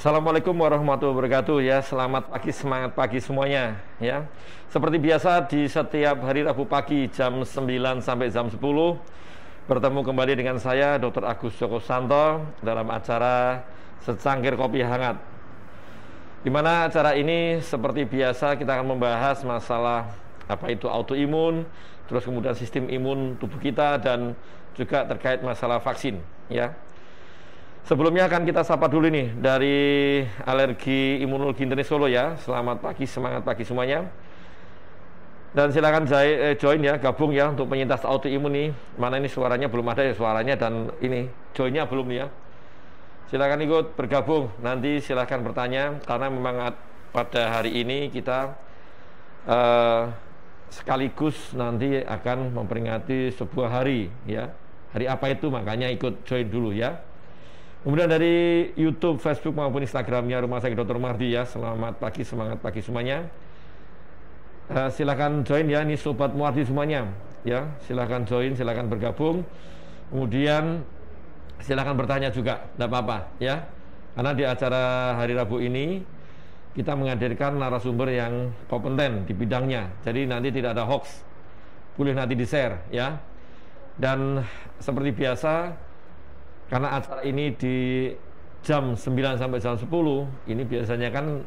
Assalamualaikum warahmatullahi wabarakatuh ya. Selamat pagi, semangat pagi semuanya ya. Seperti biasa di setiap hari Rabu pagi jam 9 sampai jam 10 bertemu kembali dengan saya Dr. Agus Joko Santo dalam acara Secangkir Kopi Hangat. Di mana acara ini seperti biasa kita akan membahas masalah apa itu autoimun, terus kemudian sistem imun tubuh kita dan juga terkait masalah vaksin ya. Sebelumnya akan kita sapa dulu nih dari Alergi Imunologi Internet Solo ya. Selamat pagi, semangat pagi semuanya. Dan silakan join ya, gabung ya untuk penyintas autoimun nih. Mana ini suaranya belum ada ya suaranya dan ini joinnya belum nih ya. Silakan ikut bergabung. Nanti silakan bertanya karena memang pada hari ini kita sekaligus nanti akan memperingati sebuah hari ya. Hari apa itu makanya ikut join dulu ya. Kemudian dari YouTube, Facebook maupun Instagramnya Rumah Sakit Dr. Mardi ya. Selamat pagi, semangat pagi semuanya. Silakan join ya, ini Sobat Mardi semuanya ya. Silakan join, silakan bergabung. Kemudian silakan bertanya juga, tidak apa-apa ya. Karena di acara hari Rabu ini kita menghadirkan narasumber yang kompeten di bidangnya. Jadi nanti tidak ada hoax, boleh nanti di-share ya. Dan seperti biasa, karena acara ini di jam 9 sampai jam 10, ini biasanya kan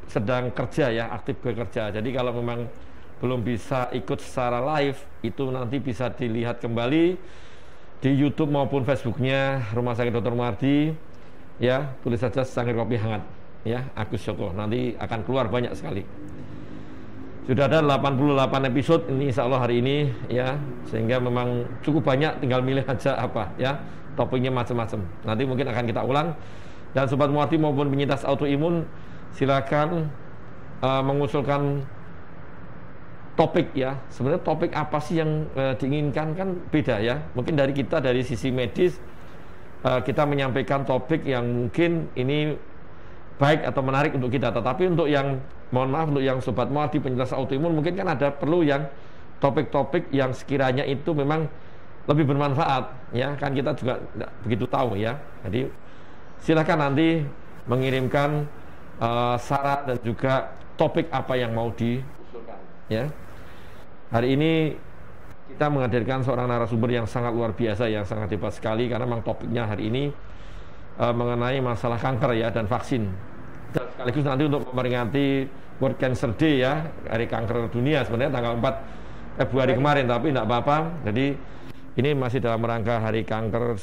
sedang kerja ya, aktif bekerja. Jadi kalau memang belum bisa ikut secara live, itu nanti bisa dilihat kembali di YouTube maupun Facebooknya Rumah Sakit Dr. Mardi ya, tulis saja Secangkir Kopi Hangat ya, Agus Joko, nanti akan keluar banyak sekali. Sudah ada 88 episode ini insya Allah hari ini ya, sehingga memang cukup banyak, tinggal milih aja apa ya, topiknya macam-macam. Nanti mungkin akan kita ulang. Dan Sobat Mardi maupun penyintas autoimun silakan mengusulkan topik ya. Sebenarnya topik apa sih yang diinginkan kan beda ya. Mungkin dari kita dari sisi medis kita menyampaikan topik yang mungkin ini baik atau menarik untuk kita. Tetapi untuk yang mohon maaf untuk yang Sobat Mardi penyintas autoimun mungkin kan ada perlu yang topik-topik yang sekiranya itu memang lebih bermanfaat ya, kan kita juga tidak begitu tahu ya. Jadi silakan nanti mengirimkan syarat dan juga topik apa yang mau diusulkan ya. Hari ini kita menghadirkan seorang narasumber yang sangat luar biasa, yang sangat hebat sekali karena memang topiknya hari ini mengenai masalah kanker ya dan vaksin. Dan sekaligus nanti untuk memperingati World Cancer Day ya, hari kanker dunia sebenarnya tanggal 4 Februari kemarin, tapi tidak apa-apa. Jadi ini masih dalam rangka hari kanker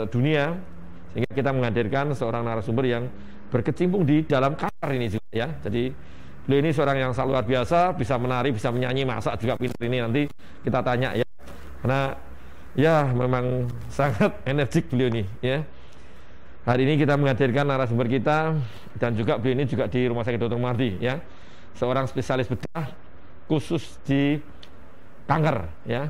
dunia, sehingga kita menghadirkan seorang narasumber yang berkecimpung di dalam kanker ini juga ya. Jadi beliau ini seorang yang sangat luar biasa, bisa menari, bisa menyanyi, masak juga pintar ini, nanti kita tanya ya. Karena ya memang sangat energik beliau ini ya. Hari ini kita menghadirkan narasumber kita dan juga beliau ini juga di Rumah Sakit Dr. Mardi ya. Seorang spesialis bedah khusus di kanker ya.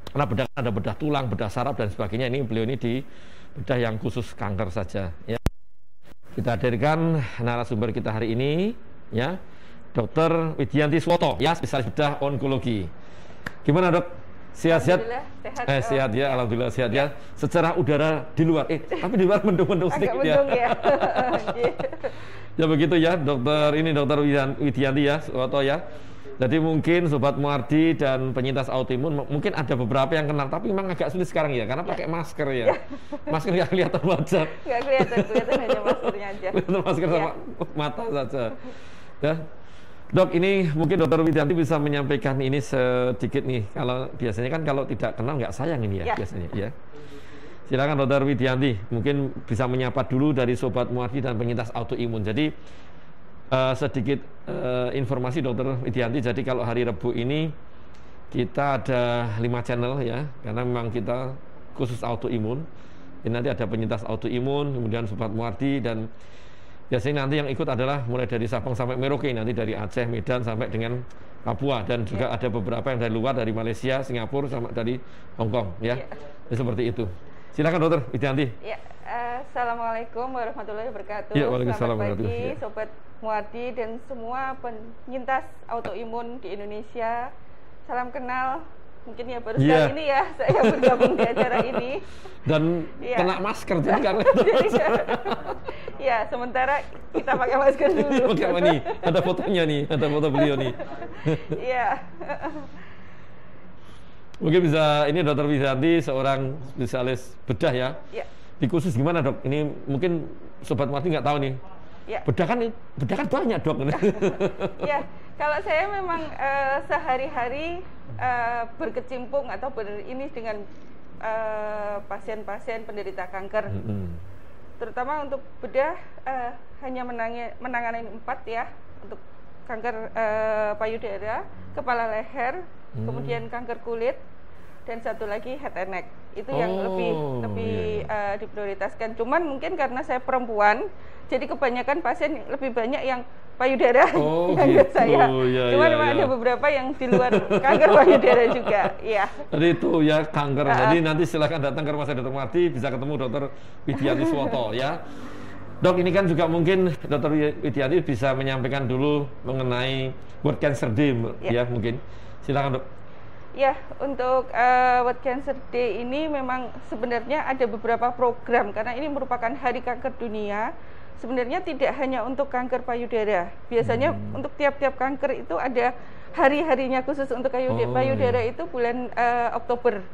Karena bedah ada bedah tulang, bedah saraf dan sebagainya. Ini beliau ini di bedah yang khusus kanker saja ya. Kita hadirkan narasumber kita hari ini ya, Dr. Widianti Swoto ya, spesialis bedah onkologi. Gimana Dok? Sehat-sehat? Sehat. Sehat ya, alhamdulillah sehat ya. Secara udara di luar, tapi di luar mendung-mendung sedikit ya. Ya begitu ya, Dokter Widianti ya, Swoto ya. Jadi mungkin Sobat Mardi dan penyintas autoimun mungkin ada beberapa yang kenal, tapi memang agak sulit sekarang ya, karena pakai masker ya. Masker nggak kelihatan wajah. Nggak kelihatan hanya maskernya aja. Kelihatan masker sama mata saja. Ya. Dok, ini mungkin Dokter Widianti bisa menyampaikan ini sedikit nih. Kalau biasanya kan kalau tidak kenal nggak sayang ini ya biasanya ya. Silakan Dokter Widianti, mungkin bisa menyapa dulu dari Sobat Mardi dan penyintas autoimun. Jadi sedikit informasi Dokter Widianti. Jadi kalau hari Rabu ini kita ada 5 channel ya, karena memang kita khusus autoimun. Jadi nanti ada penyintas autoimun, kemudian Sobat Mardi, dan biasanya nanti yang ikut adalah mulai dari Sabang sampai Merauke, nanti dari Aceh, Medan sampai dengan Papua, dan juga ada beberapa yang dari luar, dari Malaysia, Singapura, sama dari Hong Kong ya. Jadi seperti itu. Silakan Dokter Widianti. Ya, Assalamualaikum warahmatullahi wabarakatuh. Ya, selamat pagi Sobat Mardi dan semua penyintas autoimun di Indonesia. Salam kenal, mungkin ya baru sekali ini ya saya bergabung di acara ini. Dan kena masker jadi nggak ya, sementara kita pakai masker dulu. Pakai apa nih? Ada fotonya nih, ada foto beliau nih. Iya. Mungkin bisa, ini Dokter Widianti seorang spesialis bedah ya. Iya. Di khusus gimana dok? Ini mungkin Sobat Muardi nggak tahu nih. Ya. Bedah kan banyak dok. Ya, kalau saya memang sehari-hari berkecimpung atau ini dengan pasien-pasien penderita kanker. Terutama untuk bedah hanya menangani 4 ya, untuk kanker payudara, kepala leher, kemudian kanker kulit, dan satu lagi head and neck. Itu yang lebih diprioritaskan. Cuman mungkin karena saya perempuan, jadi kebanyakan pasien lebih banyak yang payudara yang saya. Cuman memang ada beberapa yang di luar kanker payudara juga. Iya. Jadi itu ya kanker. Jadi nanti silakan datang ke rumah saya Dr. Muardi, bisa ketemu Dr. Widianti Suwoto ya. Dok, ini kan juga mungkin Dr. Widianti bisa menyampaikan dulu mengenai World Cancer Day ya mungkin. Silakan dok. Ya, untuk World Cancer Day ini memang sebenarnya ada beberapa program karena ini merupakan Hari Kanker Dunia. Sebenarnya tidak hanya untuk kanker payudara. Biasanya untuk tiap-tiap kanker itu ada hari-harinya khusus untuk payudara itu bulan Oktober.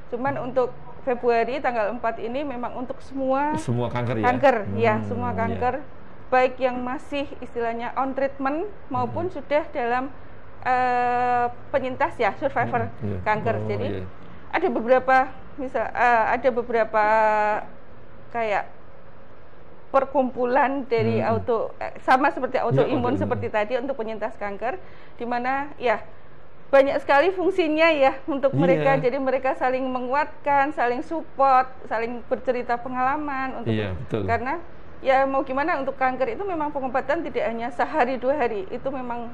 Cuman untuk Februari tanggal 4 ini memang untuk semua kanker ya. Semua kanker baik yang masih istilahnya on treatment maupun sudah dalam penyintas ya, survivor kanker. Jadi ada beberapa ada beberapa kayak perkumpulan dari sama seperti autoimun seperti tadi untuk penyintas kanker, di mana ya banyak sekali fungsinya ya untuk mereka. Jadi mereka saling menguatkan, saling support, saling bercerita pengalaman untuk karena ya mau gimana, untuk kanker itu memang pengobatan tidak hanya sehari 2 hari, itu memang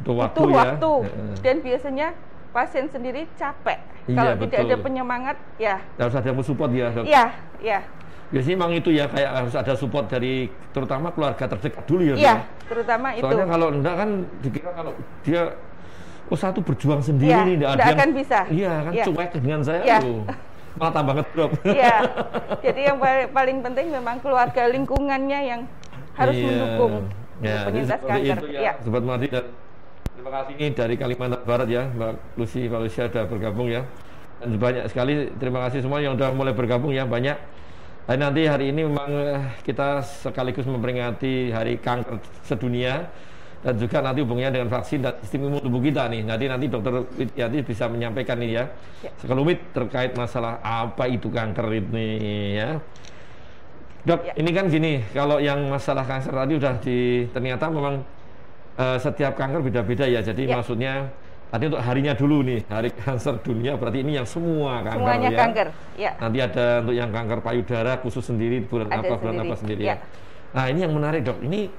butuh waktu. Dan biasanya pasien sendiri capek kalau tidak ada penyemangat ya. Harus ada yang support ya dok. Iya. Biasanya memang itu ya, kayak harus ada support dari terutama keluarga terdekat dulu ya. Iya, terutama itu. Soalnya kalau enggak kan dikira kalau dia satu berjuang sendiri nih, enggak akan bisa. Iya kan, cuek dengan saya malah tambah ngedrop. Iya. Jadi yang paling penting memang keluarga lingkungannya yang harus mendukung penyintas kanker. Itu ya, Sobat Muardi, dan terima kasih nih dari Kalimantan Barat ya, Mbak Lucy Valencia sudah bergabung ya. Dan banyak sekali terima kasih semua yang sudah mulai bergabung ya, banyak. Dan nanti hari ini memang kita sekaligus memperingati Hari Kanker Sedunia, dan juga nanti hubungannya dengan vaksin dan sistem imun tubuh kita nih. Nanti Dokter Widianti bisa menyampaikan nih ya, sekelumit terkait masalah apa itu kanker ini ya. Dok, ini kan gini, kalau yang masalah kanker tadi ternyata memang setiap kanker beda-beda ya. Jadi maksudnya tadi untuk harinya dulu nih, Hari Kanker Dunia, berarti ini yang semua kanker. Semuanya ya. Kanker, ya. Nanti ada untuk yang kanker payudara khusus sendiri, bulan apa sendiri ya. Nah, ini yang menarik dok. Ini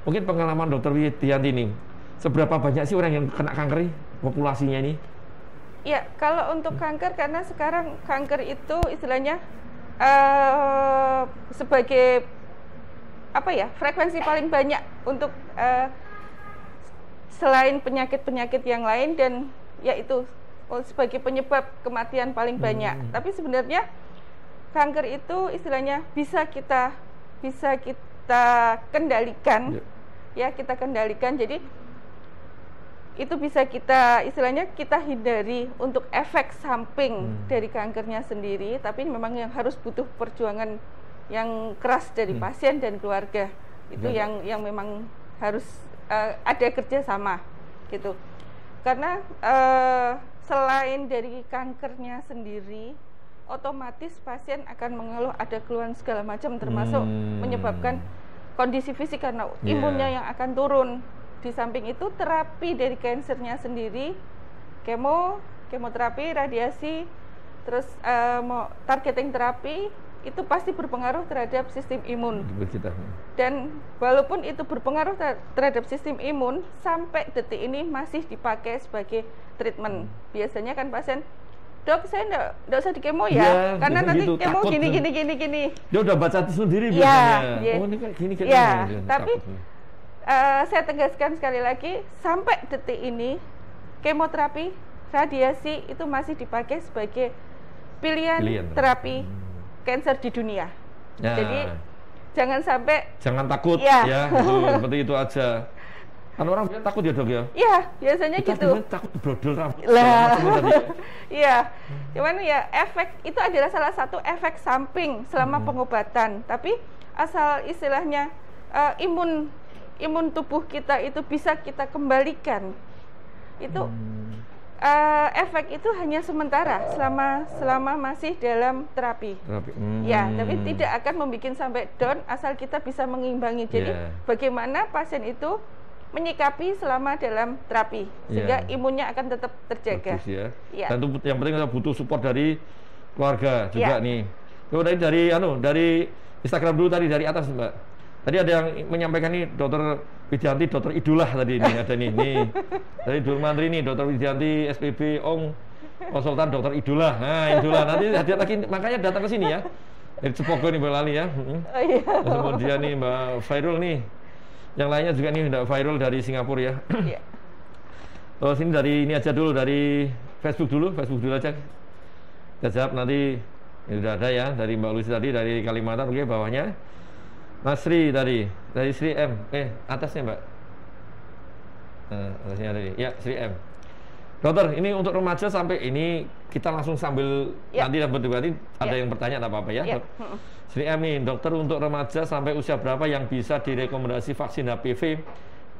mungkin pengalaman Dokter Widianti nih. Seberapa banyak sih orang yang kena kanker nih, populasinya ini? Ya, kalau untuk kanker, karena sekarang kanker itu istilahnya sebagai apa ya, frekuensi paling banyak untuk selain penyakit-penyakit yang lain, dan yaitu sebagai penyebab kematian paling banyak. Tapi sebenarnya kanker itu istilahnya bisa kita kendalikan, kita kendalikan. Jadi itu bisa kita istilahnya kita hindari untuk efek samping dari kankernya sendiri. Tapi memang yang harus butuh perjuangan yang keras dari pasien dan keluarga. Itu yang memang harus ada kerjasama gitu, karena selain dari kankernya sendiri, otomatis pasien akan mengeluh ada keluhan segala macam, termasuk menyebabkan kondisi fisik karena imunnya yang akan turun. Di samping itu terapi dari kankernya sendiri, kemoterapi, radiasi, terus targeting terapi, itu pasti berpengaruh terhadap sistem imun. Dan walaupun itu berpengaruh terhadap sistem imun, sampai detik ini masih dipakai sebagai treatment. Biasanya kan pasien, dok saya enggak usah di kemo ya, karena nanti kemo gini. Dia udah baca sendiri biasanya. Oh ini kayak gini. Tapi saya tegaskan sekali lagi, sampai detik ini kemoterapi radiasi itu masih dipakai sebagai pilihan terapi kanker di dunia. Ya. Jadi jangan takut ya, seperti itu aja. Kan orang takut ya, Dok ya? Iya, biasanya kita gitu. Takut brodol rambut. Lah. Iya. Cuman ya efek itu adalah salah satu efek samping selama pengobatan. Tapi asal istilahnya imun tubuh kita itu bisa kita kembalikan. Itu efek itu hanya sementara selama masih dalam terapi. Ya, tapi tidak akan membuat sampai down asal kita bisa mengimbangi. Jadi bagaimana pasien itu menyikapi selama dalam terapi sehingga imunnya akan tetap terjaga. Bagus, ya. Dan itu yang penting kita butuh support dari keluarga juga nih. Kemudian dari Instagram dulu tadi, dari atas Mbak. Tadi ada yang menyampaikan nih Dokter Widianti, dokter idola tadi ini ada nih. Dari Dul Mantri nih, Dokter Widianti SPB Om konsultan dokter idola. Nah, idola nanti hadiah lagi, makanya datang ke sini ya. Dari Cepogo nih Mbak Lali ya. Kemudian nih Mbak Fairul nih. Yang lainnya juga nih udah viral dari Singapura ya. Terus ini dari ini aja dulu, dari Facebook dulu aja. Kita jawab nanti, ini udah ada ya, dari Mbak Lucy tadi, dari Kalimantan, oke, bawahnya. Mas Sri dari Sri M, atasnya Mbak. Nah, atasnya tadi, ya Sri M. Dokter, ini untuk remaja sampai ini kita langsung sambil nanti berarti ada yang bertanya apa-apa ya. Sri M nih, dokter untuk remaja sampai usia berapa yang bisa direkomendasi vaksin HPV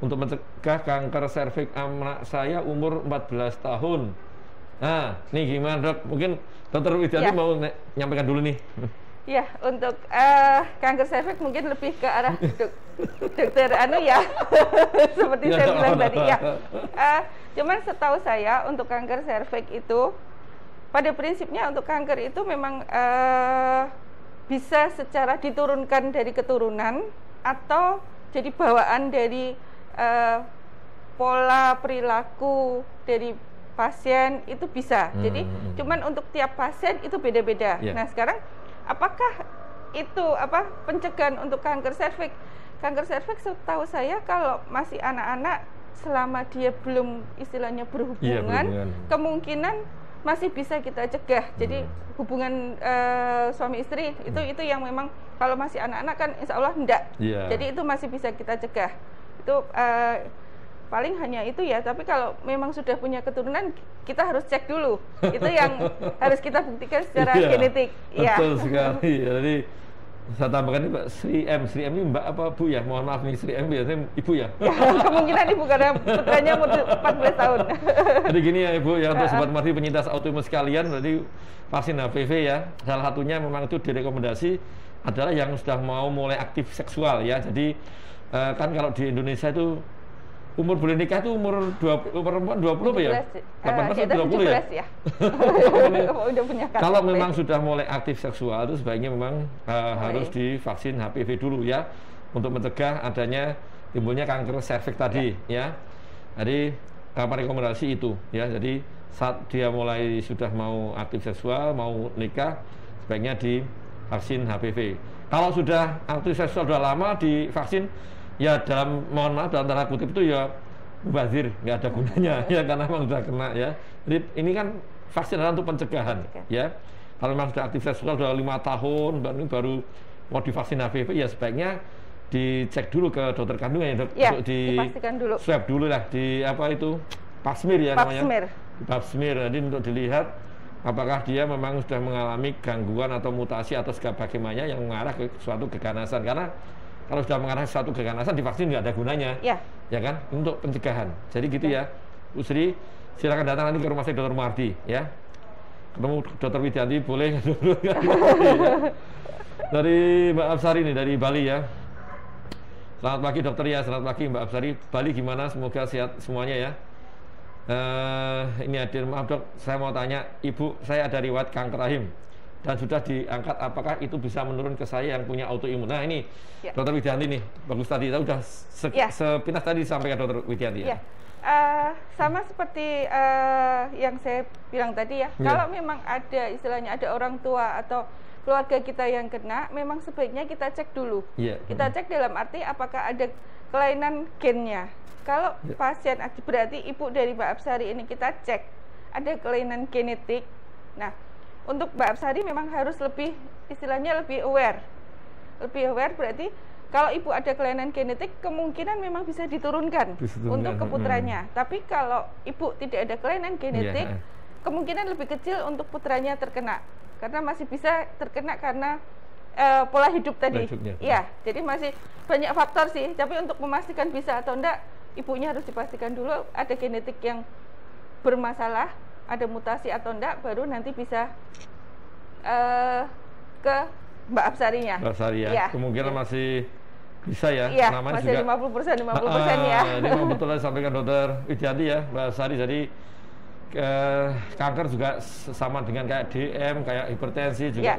untuk mencegah kanker serviks anak saya umur 14 tahun. Nah, nih gimana Dok? Mungkin Dokter Widianti mau nyampaikan dulu nih. Ya, untuk kanker serviks mungkin lebih ke arah dokter seperti saya bilang tadi ya. Cuman setahu saya untuk kanker serviks itu pada prinsipnya untuk kanker itu memang bisa secara diturunkan dari keturunan atau jadi bawaan dari pola perilaku dari pasien itu bisa. Jadi cuman untuk tiap pasien itu beda-beda. Nah, sekarang apakah itu pencegahan untuk kanker serviks? Kanker serviks setahu saya kalau masih anak-anak selama dia belum istilahnya berhubungan, kemungkinan masih bisa kita cegah. Jadi hubungan suami istri itu yang memang kalau masih anak-anak kan insya Allah enggak. Jadi itu masih bisa kita cegah. Itu paling hanya itu ya. Tapi kalau memang sudah punya keturunan, kita harus cek dulu. Itu yang harus kita buktikan secara genetik. Betul sekali. Jadi saya tambahkan ini Mbak Sri M. Sri M ini Mbak apa Bu ya? Mohon maaf nih, Sri M biasanya Ibu ya? Kemungkinan Ibu karena putranya umur 14 tahun. Jadi gini ya Ibu ya, untuk Sobat Marti penyintas autoimun sekalian, berarti vaksin HPV ya, salah satunya memang itu direkomendasi adalah yang sudah mau mulai aktif seksual ya. Jadi kan kalau di Indonesia itu umur boleh nikah itu umur perempuan 20 apa ya? 18 atau 20 ya? Udah punya kalau memang sudah mulai aktif seksual itu sebaiknya memang harus divaksin HPV dulu ya, untuk mencegah adanya timbulnya kanker serviks tadi ya. Jadi rekomendasi itu ya. Jadi saat dia mulai sudah mau aktif seksual, mau nikah, sebaiknya divaksin HPV. Kalau sudah aktif seksual sudah lama divaksin, ya mohon maaf dalam tanda kutip itu ya mubazir, nggak ada gunanya ya, karena memang sudah kena ya. Jadi ini kan vaksin adalah untuk pencegahan ya. Kalau memang sudah aktif seksual sudah 5 tahun baru mau divaksin HPV, ya sebaiknya dicek dulu ke dokter kandungan ya, Dok. Untuk dipastikan dulu. Swab dulu lah di itu pap smear ya namanya. Pap smear. Jadi untuk dilihat apakah dia memang sudah mengalami gangguan atau mutasi atau sebagainya yang mengarah ke suatu keganasan. Karena kalau sudah mengarah ke suatu keganasan, divaksin nggak ada gunanya, ya kan, untuk pencegahan. Jadi gitu ya, Bu Sri, silakan datang nanti ke rumah saya Dr. Mardi, ya. Ketemu Dr. Widianti boleh dulu. Dari Mbak Absari nih, dari Bali ya. Selamat pagi dokter ya, selamat pagi Mbak Absari. Bali gimana? Semoga sehat semuanya ya. Ini hadir, maaf dok, saya mau tanya, ibu saya ada riwayat kanker rahim dan sudah diangkat, apakah itu bisa menurun ke saya yang punya autoimun? Nah ini Dokter Widianti nih, bagus tadi, kita udah sepintas tadi disampaikan Dokter Widianti ya. Sama seperti yang saya bilang tadi ya, kalau memang ada istilahnya ada orang tua atau keluarga kita yang kena, memang sebaiknya kita cek dulu. Kita cek dalam arti apakah ada kelainan gennya. Kalau pasien berarti ibu dari Mbak Absari ini kita cek ada kelainan genetik. Nah, untuk Mbak Absari memang harus lebih, istilahnya lebih aware. Lebih aware berarti kalau ibu ada kelainan genetik, kemungkinan memang bisa diturunkan untuk ke putranya. Tapi kalau ibu tidak ada kelainan genetik, kemungkinan lebih kecil untuk putranya terkena. Karena masih bisa terkena karena pola hidup tadi. Iya, jadi masih banyak faktor sih. Tapi untuk memastikan bisa atau enggak, ibunya harus dipastikan dulu ada genetik yang bermasalah, ada mutasi atau enggak, baru nanti bisa ke Mbak Absarinya. Mbak Absari ya. Ya. Kemungkinan masih bisa ya. Iya, namanya masih juga 50% ya. Ini memang betul yang disampaikan Dokter Widianti ya, Mbak Absari. Jadi kanker juga sama dengan kayak DM, kayak hipertensi juga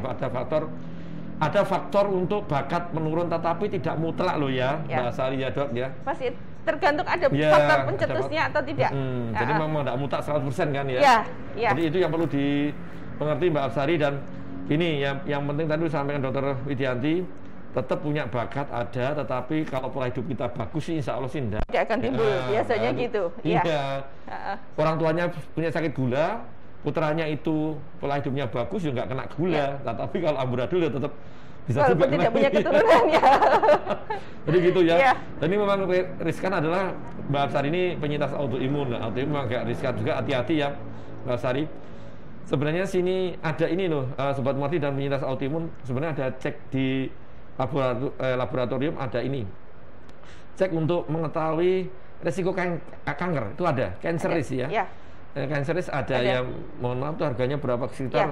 ada faktor untuk bakat menurun, tetapi tidak mutlak loh ya, Mbak Absari ya Dok ya. Masih tergantung ada faktor pencetusnya atau tidak. Jadi memang tidak mutlak 100% kan ya. Ya. Jadi itu yang perlu dimengerti Mbak Absari. Dan ini yang penting tadi disampaikan Dokter Widianti, tetap punya bakat ada, tetapi kalau pola hidup kita bagus sih insya Allah sih tidak akan timbul, biasanya gitu. Iya. Orang tuanya punya sakit gula, putranya itu pola hidupnya bagus ya nggak kena gula. Tetapi kalau amburadul ya tetap bisa walaupun juga tidak punya keturunan ya. Jadi gitu ya. Dan ini memang riskan adalah Mbak Absari ini penyintas autoimun. Autoimun memang agak riskan juga, hati-hati ya Mbak Absari. Sebenarnya sini ada ini loh, Sobat Muarti dan penyintas autoimun, sebenarnya ada cek di laboratorium, ada ini cek untuk mengetahui resiko kanker, itu ada cancer risk ya. Cancer risk ada yang mohon maaf tuh harganya berapa, sekitar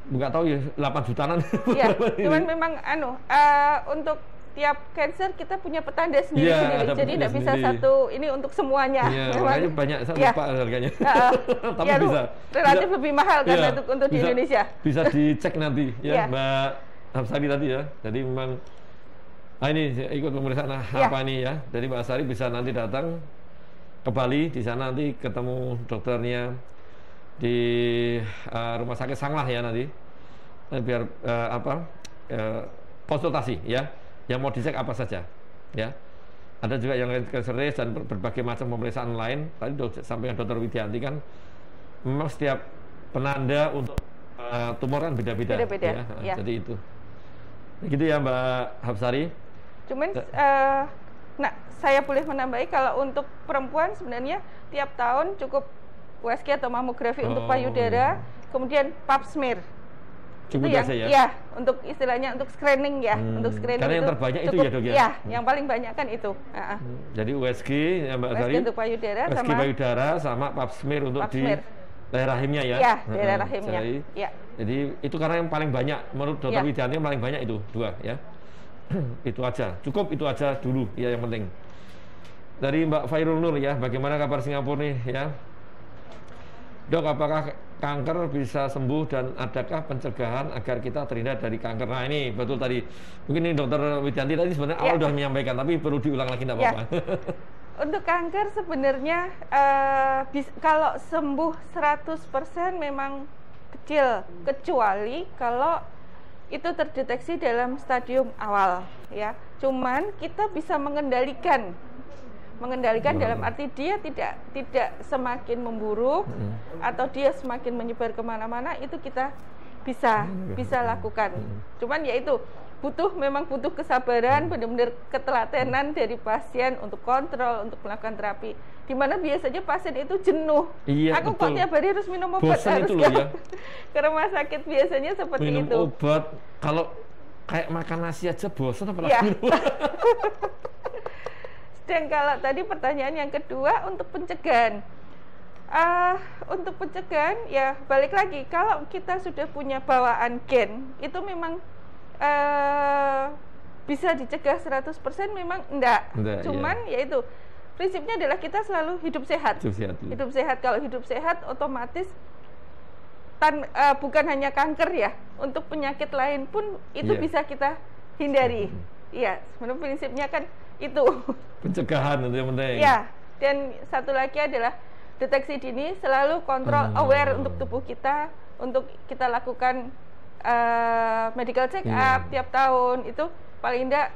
nggak tahu ya 8 jutaan. Cuman memang untuk tiap cancer kita punya petanda sendiri-sendiri, jadi tidak bisa satu ini untuk semuanya. Makanya banyak, saya lupa harganya. Tapi bisa relatif lebih mahal karena untuk di Indonesia. Bisa dicek nanti ya Mbak Absari tadi ya. Jadi memang ini ikut pemeriksaan apa ini ya. Jadi Mbak Absari bisa nanti datang ke Bali, di sana nanti ketemu dokternya di Rumah Sakit Sanglah ya nanti. Biar konsultasi ya. Yang mau dicek apa saja ya. Ada juga yang cancer risk dan berbagai macam pemeriksaan lain. Tadi sampaikan Dokter Widianti kan memang setiap penanda untuk tumor kan beda-beda ya. Jadi itu. Gitu ya Mbak Absari. Cuman saya boleh menambahi, kalau untuk perempuan sebenarnya tiap tahun cukup USG atau mamografi untuk payudara, kemudian pap smear. Cukup itu ya? Ya, untuk istilahnya untuk screening ya, untuk screening. Karena yang terbanyak cukup, itu ya Dok ya? Ya, yang paling banyak kan itu. Jadi USG ya Mbak Absari. untuk payudara, USG payudara sama pap smear untuk di daerah rahimnya ya. Ya, daerah rahimnya. Jadi itu karena yang paling banyak menurut Dokter Widianti yang paling banyak itu 2 ya. Itu aja, cukup itu aja dulu ya yang penting. Dari Mbak Fairul Nur ya, bagaimana kabar Singapura nih ya? Dok, apakah kanker bisa sembuh dan adakah pencegahan agar kita terhindar dari kanker? Nah ini betul tadi, mungkin ini Dokter Widianti tadi sebenarnya awal sudah menyampaikan, tapi perlu diulang lagi tidak apa-apa. Untuk kanker sebenarnya kalau sembuh 100% memang kecil, kecuali kalau itu terdeteksi dalam stadium awal ya. Cuman kita bisa mengendalikan dalam arti dia tidak semakin memburuk atau dia semakin menyebar kemana-mana, itu kita bisa lakukan. Cuman ya itu memang butuh kesabaran, benar-benar ketelatenan dari pasien untuk kontrol, untuk melakukan terapi. Dimana biasanya pasien itu jenuh. Aku kok tiap hari harus minum obat, bosan harus itu loh ya. Ke rumah sakit biasanya seperti minum itu. Obat, kalau kayak makan nasi aja bosan apalagi minum. Dan kalau tadi pertanyaan yang kedua untuk pencegahan. Untuk pencegahan ya balik lagi, kalau kita sudah punya bawaan gen, itu memang bisa dicegah 100% memang enggak. Cuman yaitu prinsipnya adalah kita selalu hidup sehat. Hidup sehat. Kalau hidup sehat otomatis bukan hanya kanker ya, untuk penyakit lain pun itu bisa kita hindari. Iya, sebenarnya prinsipnya kan itu. Pencegahan itu yang penting. Ya, dan satu lagi adalah deteksi dini, selalu kontrol, aware untuk tubuh kita, untuk kita lakukan medical check up tiap tahun. Itu paling tidak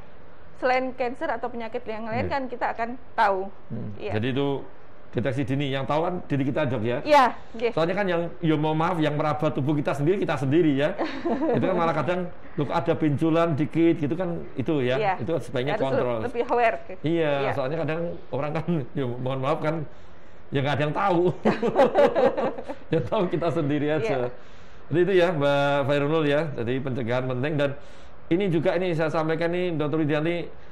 selain cancer atau penyakit yang lain kan kita akan tahu. Jadi itu Deteksi dini, yang tahu kan diri kita, Dok, ya. Iya, okay. Soalnya kan yang, ya mohon maaf, yang meraba tubuh kita sendiri ya. Itu kan malah kadang, loh, ada benjolan dikit gitu kan, itu ya. Iya. Itu sebaiknya Harus kontrol. lebih aware. Iya, soalnya kadang orang kan, ya mohon maaf kan, ya nggak ada yang tahu. Yang tahu kita sendiri aja. Jadi itu ya, Mbak Fairunul ya. Jadi pencegahan penting, dan ini juga ini saya sampaikan nih, Dr. Widianti,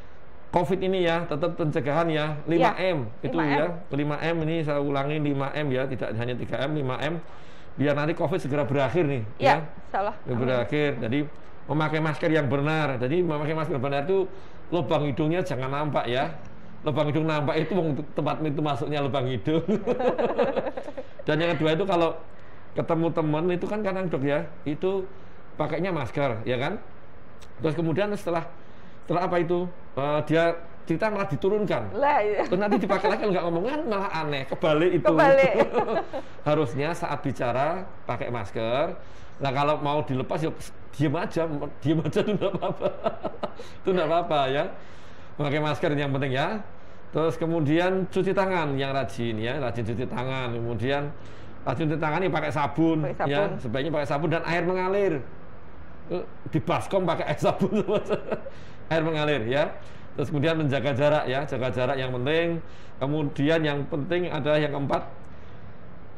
COVID ini ya, tetap pencegahan ya, 5M itu 5M. ya, 5M ini saya ulangi, 5M ya, tidak hanya 3M, 5M, biar nanti COVID segera berakhir nih, ya, salah. Berakhir. Jadi memakai masker yang benar. Jadi memakai masker benar itu lubang hidungnya jangan nampak ya, lubang hidung nampak itu tempat itu masuknya lubang hidung. Dan yang kedua itu kalau ketemu teman itu kan kadang, Dok, ya, itu pakainya masker, ya kan? Terus kemudian setelah apa itu dia cerita malah diturunkan. Lah, iya. Terus nanti dipakai lagi, nggak ngomong, kan malah aneh, kebalik itu. Harusnya saat bicara pakai masker. Nah, kalau mau dilepas ya diam aja itu nggak apa-apa. Itu nggak apa-apa ya. Pakai masker yang penting ya. Terus kemudian cuci tangan yang rajin ya, rajin cuci tangan. Kemudian rajin cuci tangan ini pakai sabun, ya, sebaiknya pakai sabun dan air mengalir. Di baskom pakai air sabun, air mengalir ya. Terus kemudian menjaga jarak ya, jaga jarak yang penting. Kemudian yang penting adalah yang keempat,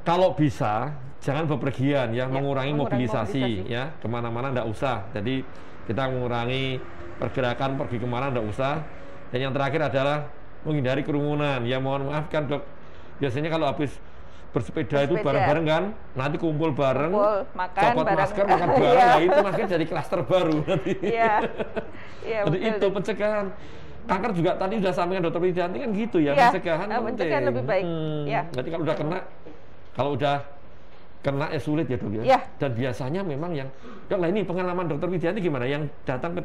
kalau bisa jangan bepergian ya, mengurangi mobilisasi ya, kemana-mana enggak usah. Jadi kita mengurangi pergerakan, pergi kemana enggak usah. Dan yang terakhir adalah menghindari kerumunan. Ya mohon maaf kan, Dok, biasanya kalau habis bersepeda itu bareng-bareng kan, nanti kumpul bareng, copot masker, makan bareng, nah itu makin jadi klaster baru nanti. Jadi itu pencegahan. Kanker juga tadi sudah sampaikan Dr. Widianti kan gitu ya, pencegahan penting. Pencegahan lebih baik. Jadi kalau udah kena sulit ya, Dok, ya. Dan biasanya memang yang, Dok, lah ini pengalaman Dr. Widianti gimana? Yang datang ke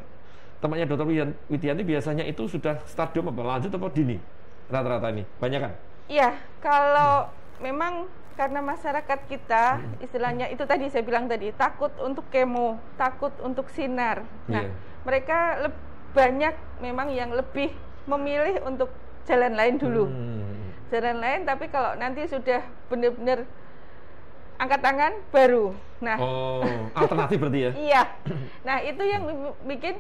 tempatnya Dr. Widianti biasanya itu sudah stadium apa, lanjut atau dini? Rata-rata ini, banyak kan? Iya, kalau memang karena masyarakat kita istilahnya itu tadi saya bilang tadi, takut untuk kemo, takut untuk sinar. Nah, mereka banyak memang yang lebih memilih untuk jalan lain dulu. Jalan lain, tapi kalau nanti sudah benar-benar angkat tangan baru. Nah, alternatif berarti ya? Iya. Nah, itu yang bikin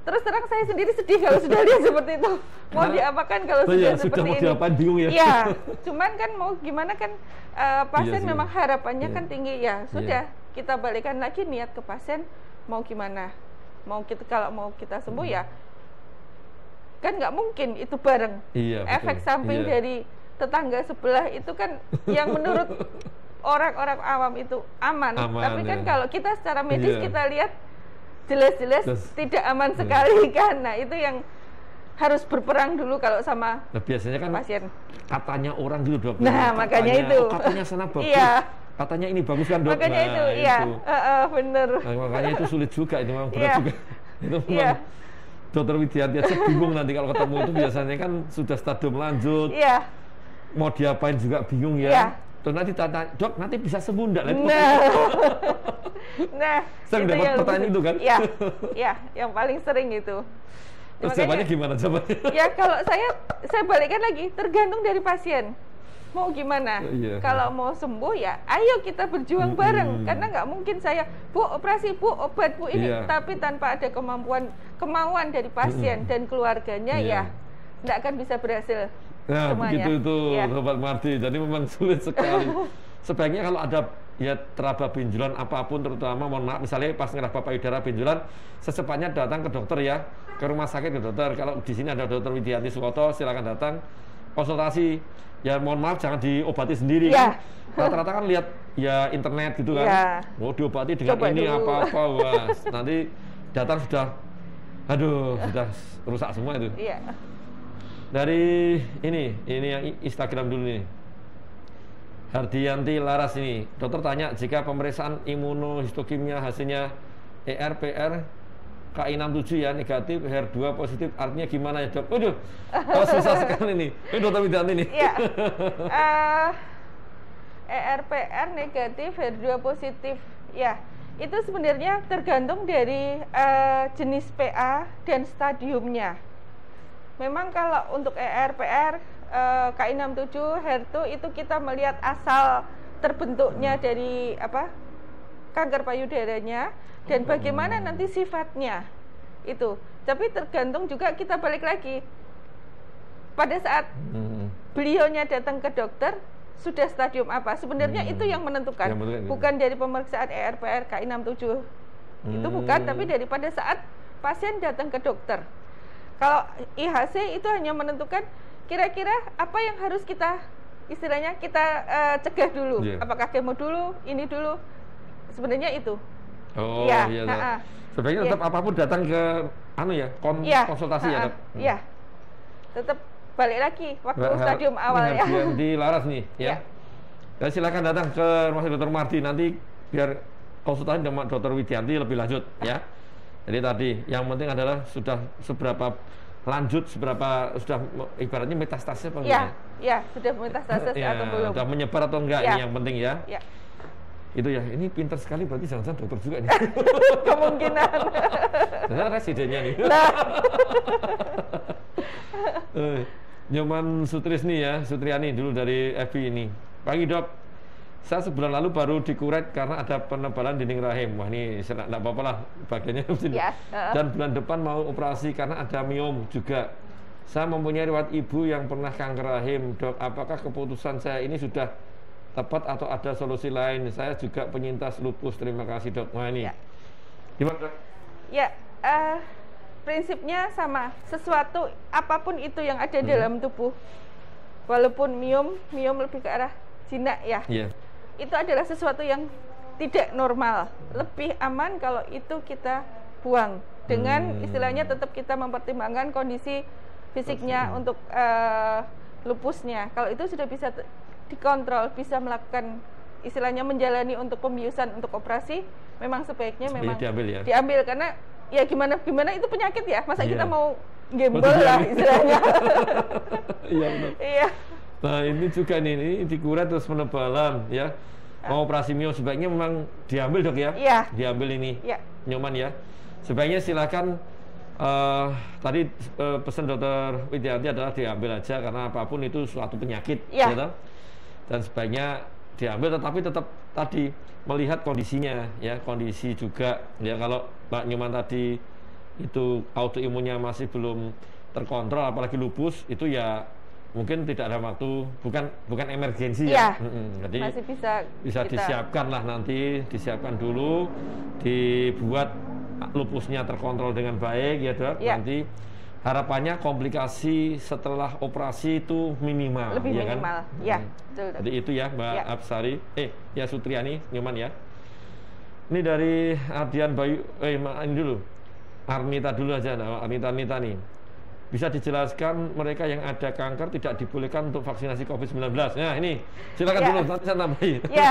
terus terang saya sendiri sedih kalau sudah lihat seperti itu. Mau diapakan kalau sudah seperti ini? Diapain, bingung ya? Iya, cuman kan mau gimana kan, pasien memang harapannya kan tinggi ya. Sudah, kita balikan lagi niat ke pasien mau gimana. Kalau mau kita sembuh ya, kan nggak mungkin itu bareng. Efek samping dari tetangga sebelah itu kan yang menurut orang-orang awam itu aman. Tapi kan kalau kita secara medis kita lihat jelas-jelas tidak aman sekali kan. Nah, itu yang harus berperang dulu kalau sama biasanya kan pasien. Katanya orang gitu, Dok. Nah, makanya itu. Katanya sana bagus. Katanya ini bagus kan, Dok. Makanya itu, bener. Nah, makanya itu sulit juga, itu memang berat juga. Itu memang Dr. Widianti aja bingung nanti kalau ketemu itu biasanya kan sudah stadium lanjut. Mau diapain juga bingung ya. Terus nanti tanya, Dok, nanti bisa sembuh enggak? Nah, sering dapat pertanyaan itu kan? Iya, yang paling sering itu. Terus jawabannya gimana jawabannya? Ya kalau saya balikkan lagi, tergantung dari pasien. Mau gimana? Kalau mau sembuh ya, ayo kita berjuang bareng. Karena nggak mungkin saya, Bu operasi, Bu obat, Bu ini, tapi tanpa ada kemauan dari pasien dan keluarganya ya, nggak akan bisa berhasil. Nah, semuanya. Begitu itu, Sobat Mardi. Jadi memang sulit sekali. Sebaiknya kalau ada teraba benjolan apapun, terutama mohon maaf, misalnya pas ngeraba payudara benjolan, secepatnya datang ke dokter ya, ke rumah sakit ke dokter. Kalau di sini ada Dr. Widianti Suwoto, silakan datang konsultasi. Ya mohon maaf, jangan diobati sendiri kan. Rata-rata kan lihat ya internet gitu kan. Mau diobati dengan coba ini apa-apa, wah nanti datang sudah rusak semua itu. Dari ini yang Instagram dulu nih, Hardianti Laras ini, dokter tanya, jika pemeriksaan imunohistokimia hasilnya ER/PR KI67 ya negatif, HER2 positif, artinya gimana ya, Dok? Waduh, susah sekali nih. Ini Dokter Widianti nih. ER/PR negatif, HER2 positif, ya itu sebenarnya tergantung dari jenis PA dan stadiumnya. Memang kalau untuk ER/PR KI67 HER2 itu kita melihat asal terbentuknya dari kanker payudaranya dan bagaimana nanti sifatnya itu. Tapi tergantung juga, kita balik lagi pada saat beliaunya datang ke dokter sudah stadium apa. Sebenarnya itu yang menentukan, bukan dari pemeriksaan ERPR KI67 itu bukan, tapi daripada saat pasien datang ke dokter. Kalau IHC itu hanya menentukan kira-kira apa yang harus kita istilahnya kita cegah dulu. Apakah kemo dulu, ini dulu. Sebenarnya itu. Oh iya. Sebaiknya tetap apapun datang ke konsultasi ya, Dok. Iya. Tetap balik lagi waktu stadium awal ya. Yang dilaras nih ya. Ya silakan datang ke rumah Dr. Mardi, nanti biar konsultasi dengan Dr. Widianti lebih lanjut ya. Jadi tadi yang penting adalah sudah seberapa lanjut, sudah ibaratnya metastasnya apa enggak? Iya, sudah metastasis atau belum. Sudah menyebar atau enggak, ini yang penting ya. Iya. Itu ya, ini pintar sekali berarti jangan-jangan dokter juga nih. Kemungkinan. Jangan residennya nih. Nyoman Sutrisni ya, Sutriani dulu dari FB ini. Pagi Dok, saya sebulan lalu baru dikuret karena ada penebalan dinding rahim. Wah ini enggak apa-apa lah bagiannya sini. Dan bulan depan mau operasi karena ada miom juga. Saya mempunyai riwayat ibu yang pernah kanker rahim. Dok, apakah keputusan saya ini sudah tepat atau ada solusi lain? Saya juga penyintas lupus. Terima kasih Dok. Wah ini gimana Dok? Ya, prinsipnya sama. Sesuatu apapun itu yang ada dalam tubuh, walaupun miom lebih ke arah jinak ya. Itu adalah sesuatu yang tidak normal. Lebih aman kalau itu kita buang dengan istilahnya tetap kita mempertimbangkan kondisi fisiknya untuk lupusnya. Kalau itu sudah bisa dikontrol, bisa melakukan istilahnya menjalani untuk pembiusan untuk operasi, memang sebaiknya memang diambil karena ya gimana itu penyakit ya. Masa kita mau gembel lah istilahnya. Iya. Nah ini juga nih, ini dikuret terus penebalan ya. Mau operasi miom sebaiknya memang diambil Dok ya. Diambil ini Nyoman ya. Sebaiknya silakan tadi pesan Dokter Widianti adalah diambil aja karena apapun itu suatu penyakit gitu. Dan sebaiknya diambil, tetapi tetap tadi melihat kondisinya ya, kondisi juga ya. Kalau Mbak Nyoman tadi itu autoimunnya masih belum terkontrol, apalagi lupus itu ya mungkin tidak ada waktu, bukan emergensi ya. Jadi masih bisa disiapkan lah, nanti disiapkan dulu, dibuat lupusnya terkontrol dengan baik ya Dok. Nanti harapannya komplikasi setelah operasi itu minimal. Lebih ya minimal, kan? ya. Betul, Jadi itu ya Mbak Absari, ya Sutriani Nyoman ya. Ini dari Ardian Bayu, ini dulu, Arnita dulu aja, Arnita nih. Bisa dijelaskan mereka yang ada kanker tidak dibolehkan untuk vaksinasi COVID-19. Nah ini, silakan dulu, nanti saya tambahin. Ya,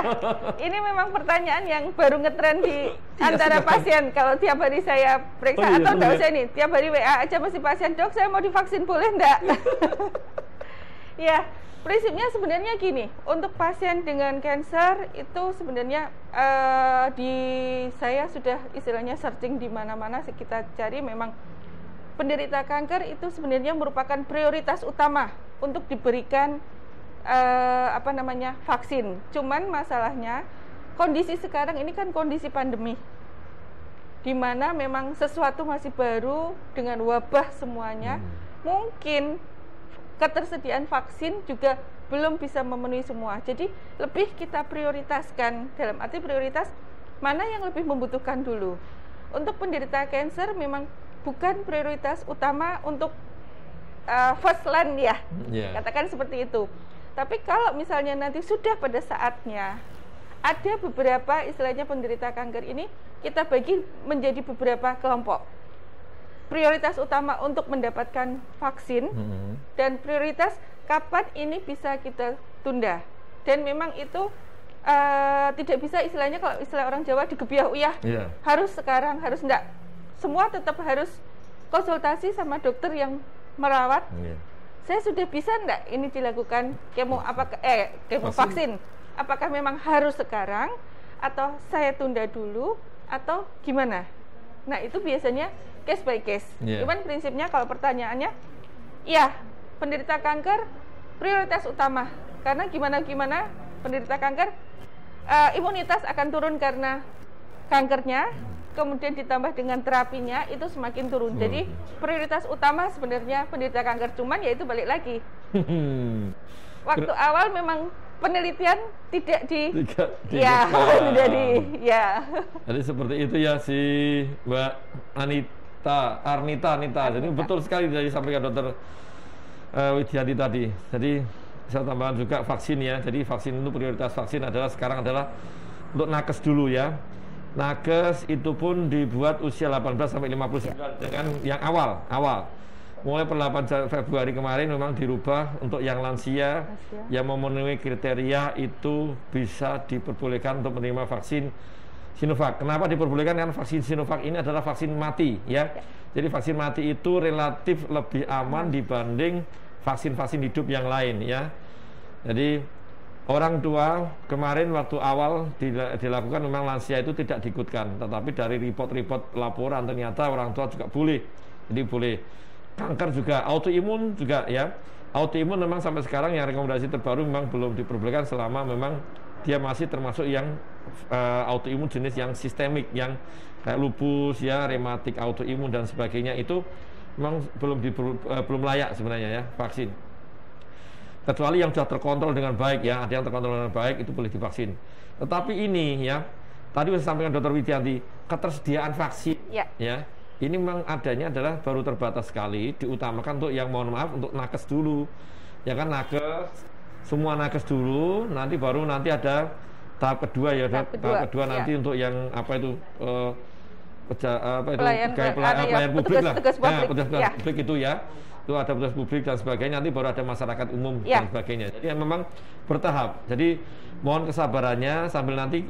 ini memang pertanyaan yang baru ngetren di antara pasien. Kalau tiap hari saya periksa atau enggak usah nih, tiap hari WA aja masih pasien, Dok saya mau divaksin boleh enggak? Ya, prinsipnya sebenarnya gini, untuk pasien dengan kanker itu sebenarnya saya sudah istilahnya searching di mana-mana, kita cari memang penderita kanker itu sebenarnya merupakan prioritas utama untuk diberikan vaksin. Cuman masalahnya kondisi sekarang ini kan kondisi pandemi, di mana memang sesuatu masih baru dengan wabah semuanya. Mungkin ketersediaan vaksin juga belum bisa memenuhi semua. Jadi lebih kita prioritaskan, dalam arti prioritas mana yang lebih membutuhkan dulu. Untuk penderita kanker memang bukan prioritas utama untuk first line ya, katakan seperti itu. Tapi kalau misalnya nanti sudah pada saatnya, ada beberapa istilahnya penderita kanker ini kita bagi menjadi beberapa kelompok. Prioritas utama untuk mendapatkan vaksin dan prioritas kapan ini bisa kita tunda. Dan memang itu tidak bisa istilahnya, kalau istilah orang Jawa digebiah uyah, harus sekarang, harus enggak. Semua tetap harus konsultasi sama dokter yang merawat. Saya sudah bisa enggak ini dilakukan kemo vaksin? Apakah memang harus sekarang atau saya tunda dulu atau gimana? Nah, itu biasanya case by case. Cuman prinsipnya kalau pertanyaannya, ya penderita kanker prioritas utama. Karena gimana penderita kanker, imunitas akan turun karena kankernya, kemudian ditambah dengan terapinya itu semakin turun. Jadi prioritas utama sebenarnya penderita kanker, cuman yaitu balik lagi. Waktu awal memang penelitian tidak ya. Jadi seperti itu ya si Mbak Arnita. Jadi betul sekali dari sampaikan Dokter Widianti tadi. Jadi saya tambahkan juga vaksin ya. Jadi vaksin itu prioritas vaksin sekarang adalah untuk nakes dulu ya. Nakes itu pun dibuat usia 18 sampai 59 dengan yang awal. Mulai per 8 Februari kemarin memang dirubah untuk yang lansia yang memenuhi kriteria itu bisa diperbolehkan untuk menerima vaksin Sinovac. Kenapa diperbolehkan? Karena vaksin Sinovac ini adalah vaksin mati ya. Jadi vaksin mati itu relatif lebih aman dibanding vaksin-vaksin hidup yang lain ya. Jadi orang tua kemarin waktu awal dilakukan memang lansia itu tidak diikutkan, tetapi dari report-report laporan ternyata orang tua juga boleh. Jadi boleh. Kanker juga, autoimun juga ya. Autoimun memang sampai sekarang yang rekomendasi terbaru memang belum diperbolehkan selama memang dia masih termasuk yang autoimun jenis yang sistemik, yang kayak lupus ya, rematik autoimun dan sebagainya, itu memang belum layak sebenarnya ya vaksin. Kecuali yang sudah terkontrol dengan baik ya, ada yang terkontrol dengan baik itu boleh divaksin. Tetapi ini ya, tadi saya sampaikan Dr. Widianti, ketersediaan vaksin ya. Ini memang adanya adalah baru terbatas sekali, diutamakan untuk yang mohon maaf untuk nakes dulu. Ya kan, nakes, semua nakes dulu, nanti baru nanti ada tahap kedua ya, tahap kedua nanti untuk yang apa itu pelayan publik lah. Petugas publik itu ya. Itu ada petugas publik dan sebagainya, nanti baru ada masyarakat umum dan sebagainya. Jadi memang bertahap. Jadi mohon kesabarannya sambil nanti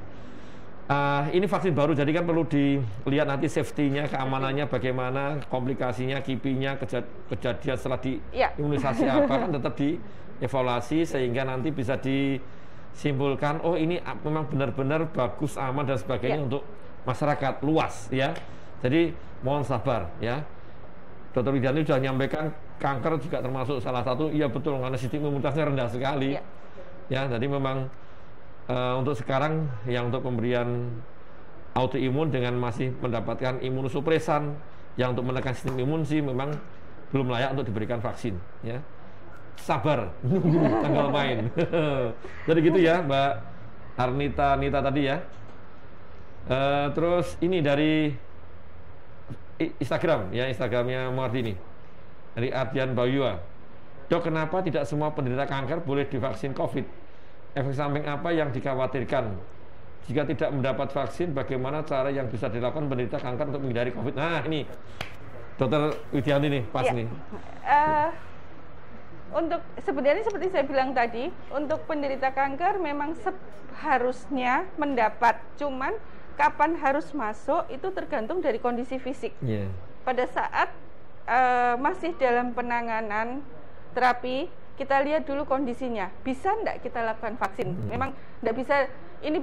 ini vaksin baru, jadi kan perlu dilihat nanti safety-nya, keamanannya bagaimana, komplikasinya, kipinya, kejadian setelah diimunisasi apa, kan tetap dievaluasi sehingga nanti bisa disimpulkan, oh ini memang benar-benar bagus, aman dan sebagainya untuk masyarakat luas ya. Jadi mohon sabar ya. Dr. Widianti sudah menyampaikan kanker juga termasuk salah satu, iya betul, karena sistem imunitasnya rendah sekali ya. Jadi memang untuk sekarang yang untuk pemberian autoimun dengan masih mendapatkan imunosupresan yang untuk menekan sistem imun sih memang belum layak untuk diberikan vaksin ya. Sabar nunggu tanggal main. Jadi gitu ya Mbak Arnita tadi ya. Terus ini dari Instagram ya, Instagramnya Martini dari Ardian Bayua. Dok, kenapa tidak semua penderita kanker boleh divaksin COVID? Efek samping apa yang dikhawatirkan? Jika tidak mendapat vaksin, bagaimana cara yang bisa dilakukan penderita kanker untuk menghindari COVID? Nah, ini Dokter Widianti nih, pas nih. Untuk sebenarnya seperti saya bilang tadi, untuk penderita kanker memang harusnya mendapat, cuman kapan harus masuk itu tergantung dari kondisi fisik. Pada saat masih dalam penanganan terapi, kita lihat dulu kondisinya, bisa enggak kita lakukan vaksin? Memang enggak bisa, ini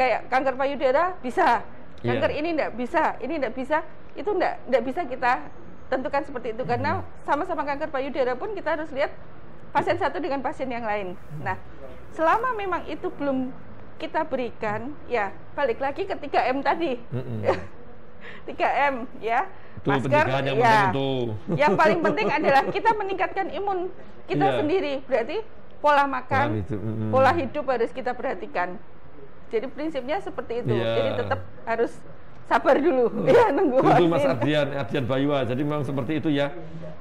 kayak kanker payudara bisa, kanker ini enggak bisa, ini enggak bisa, itu enggak bisa kita tentukan seperti itu, karena sama-sama kanker payudara pun kita harus lihat pasien satu dengan pasien yang lain. Nah, selama memang itu belum kita berikan, ya balik lagi ke 3M tadi. 3M ya, masker ya. Yang paling penting adalah kita meningkatkan imun kita sendiri. Berarti pola makan, pola hidup harus kita perhatikan. Jadi prinsipnya seperti itu. Jadi tetap harus sabar dulu ya, nunggu vaksin. Itu Mas Ardian Bayua. Jadi memang seperti itu ya.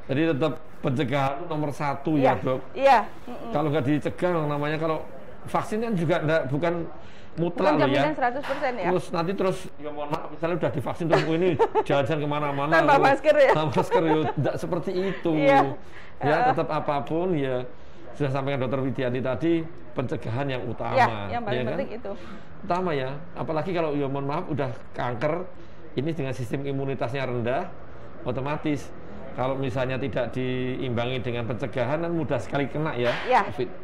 Jadi tetap pencegahan nomor 1 ya, Dok. Iya. Kalau nggak dicegah namanya, kalau vaksin kan juga bukan mutlak loh ya. 100% ya. Terus nanti ya mohon maaf, misalnya udah divaksin terus ini jalan-jalan kemana-mana tanpa masker ya. Tanpa masker ya, tidak seperti itu. Ya tetap apapun ya, sudah sampaikan Dokter Widianti tadi, pencegahan yang utama. Yang paling penting itu. Utama ya, apalagi kalau ya mohon maaf udah kanker, ini dengan sistem imunitasnya rendah, otomatis kalau misalnya tidak diimbangi dengan pencegahan kan mudah sekali kena ya. COVID.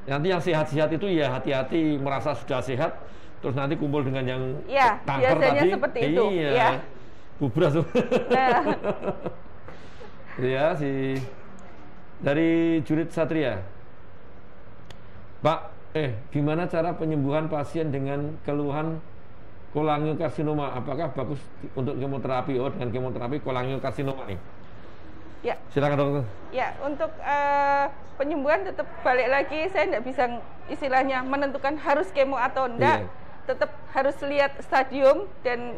Nanti yang sehat-sehat itu ya hati-hati, merasa sudah sehat, terus nanti kumpul dengan yang kanker tadi. Seperti itu. Bubras tuh. Ya Dari Jurid Satria. Pak, gimana cara penyembuhan pasien dengan keluhan kolangiokarsinoma? Apakah bagus untuk kemoterapi? Oh, dengan kemoterapi kolangiokarsinoma nih. Ya. Silakan dokter. Ya, untuk penyembuhan tetap balik lagi, saya tidak bisa istilahnya menentukan harus kemo atau enggak. Tetap harus lihat stadium dan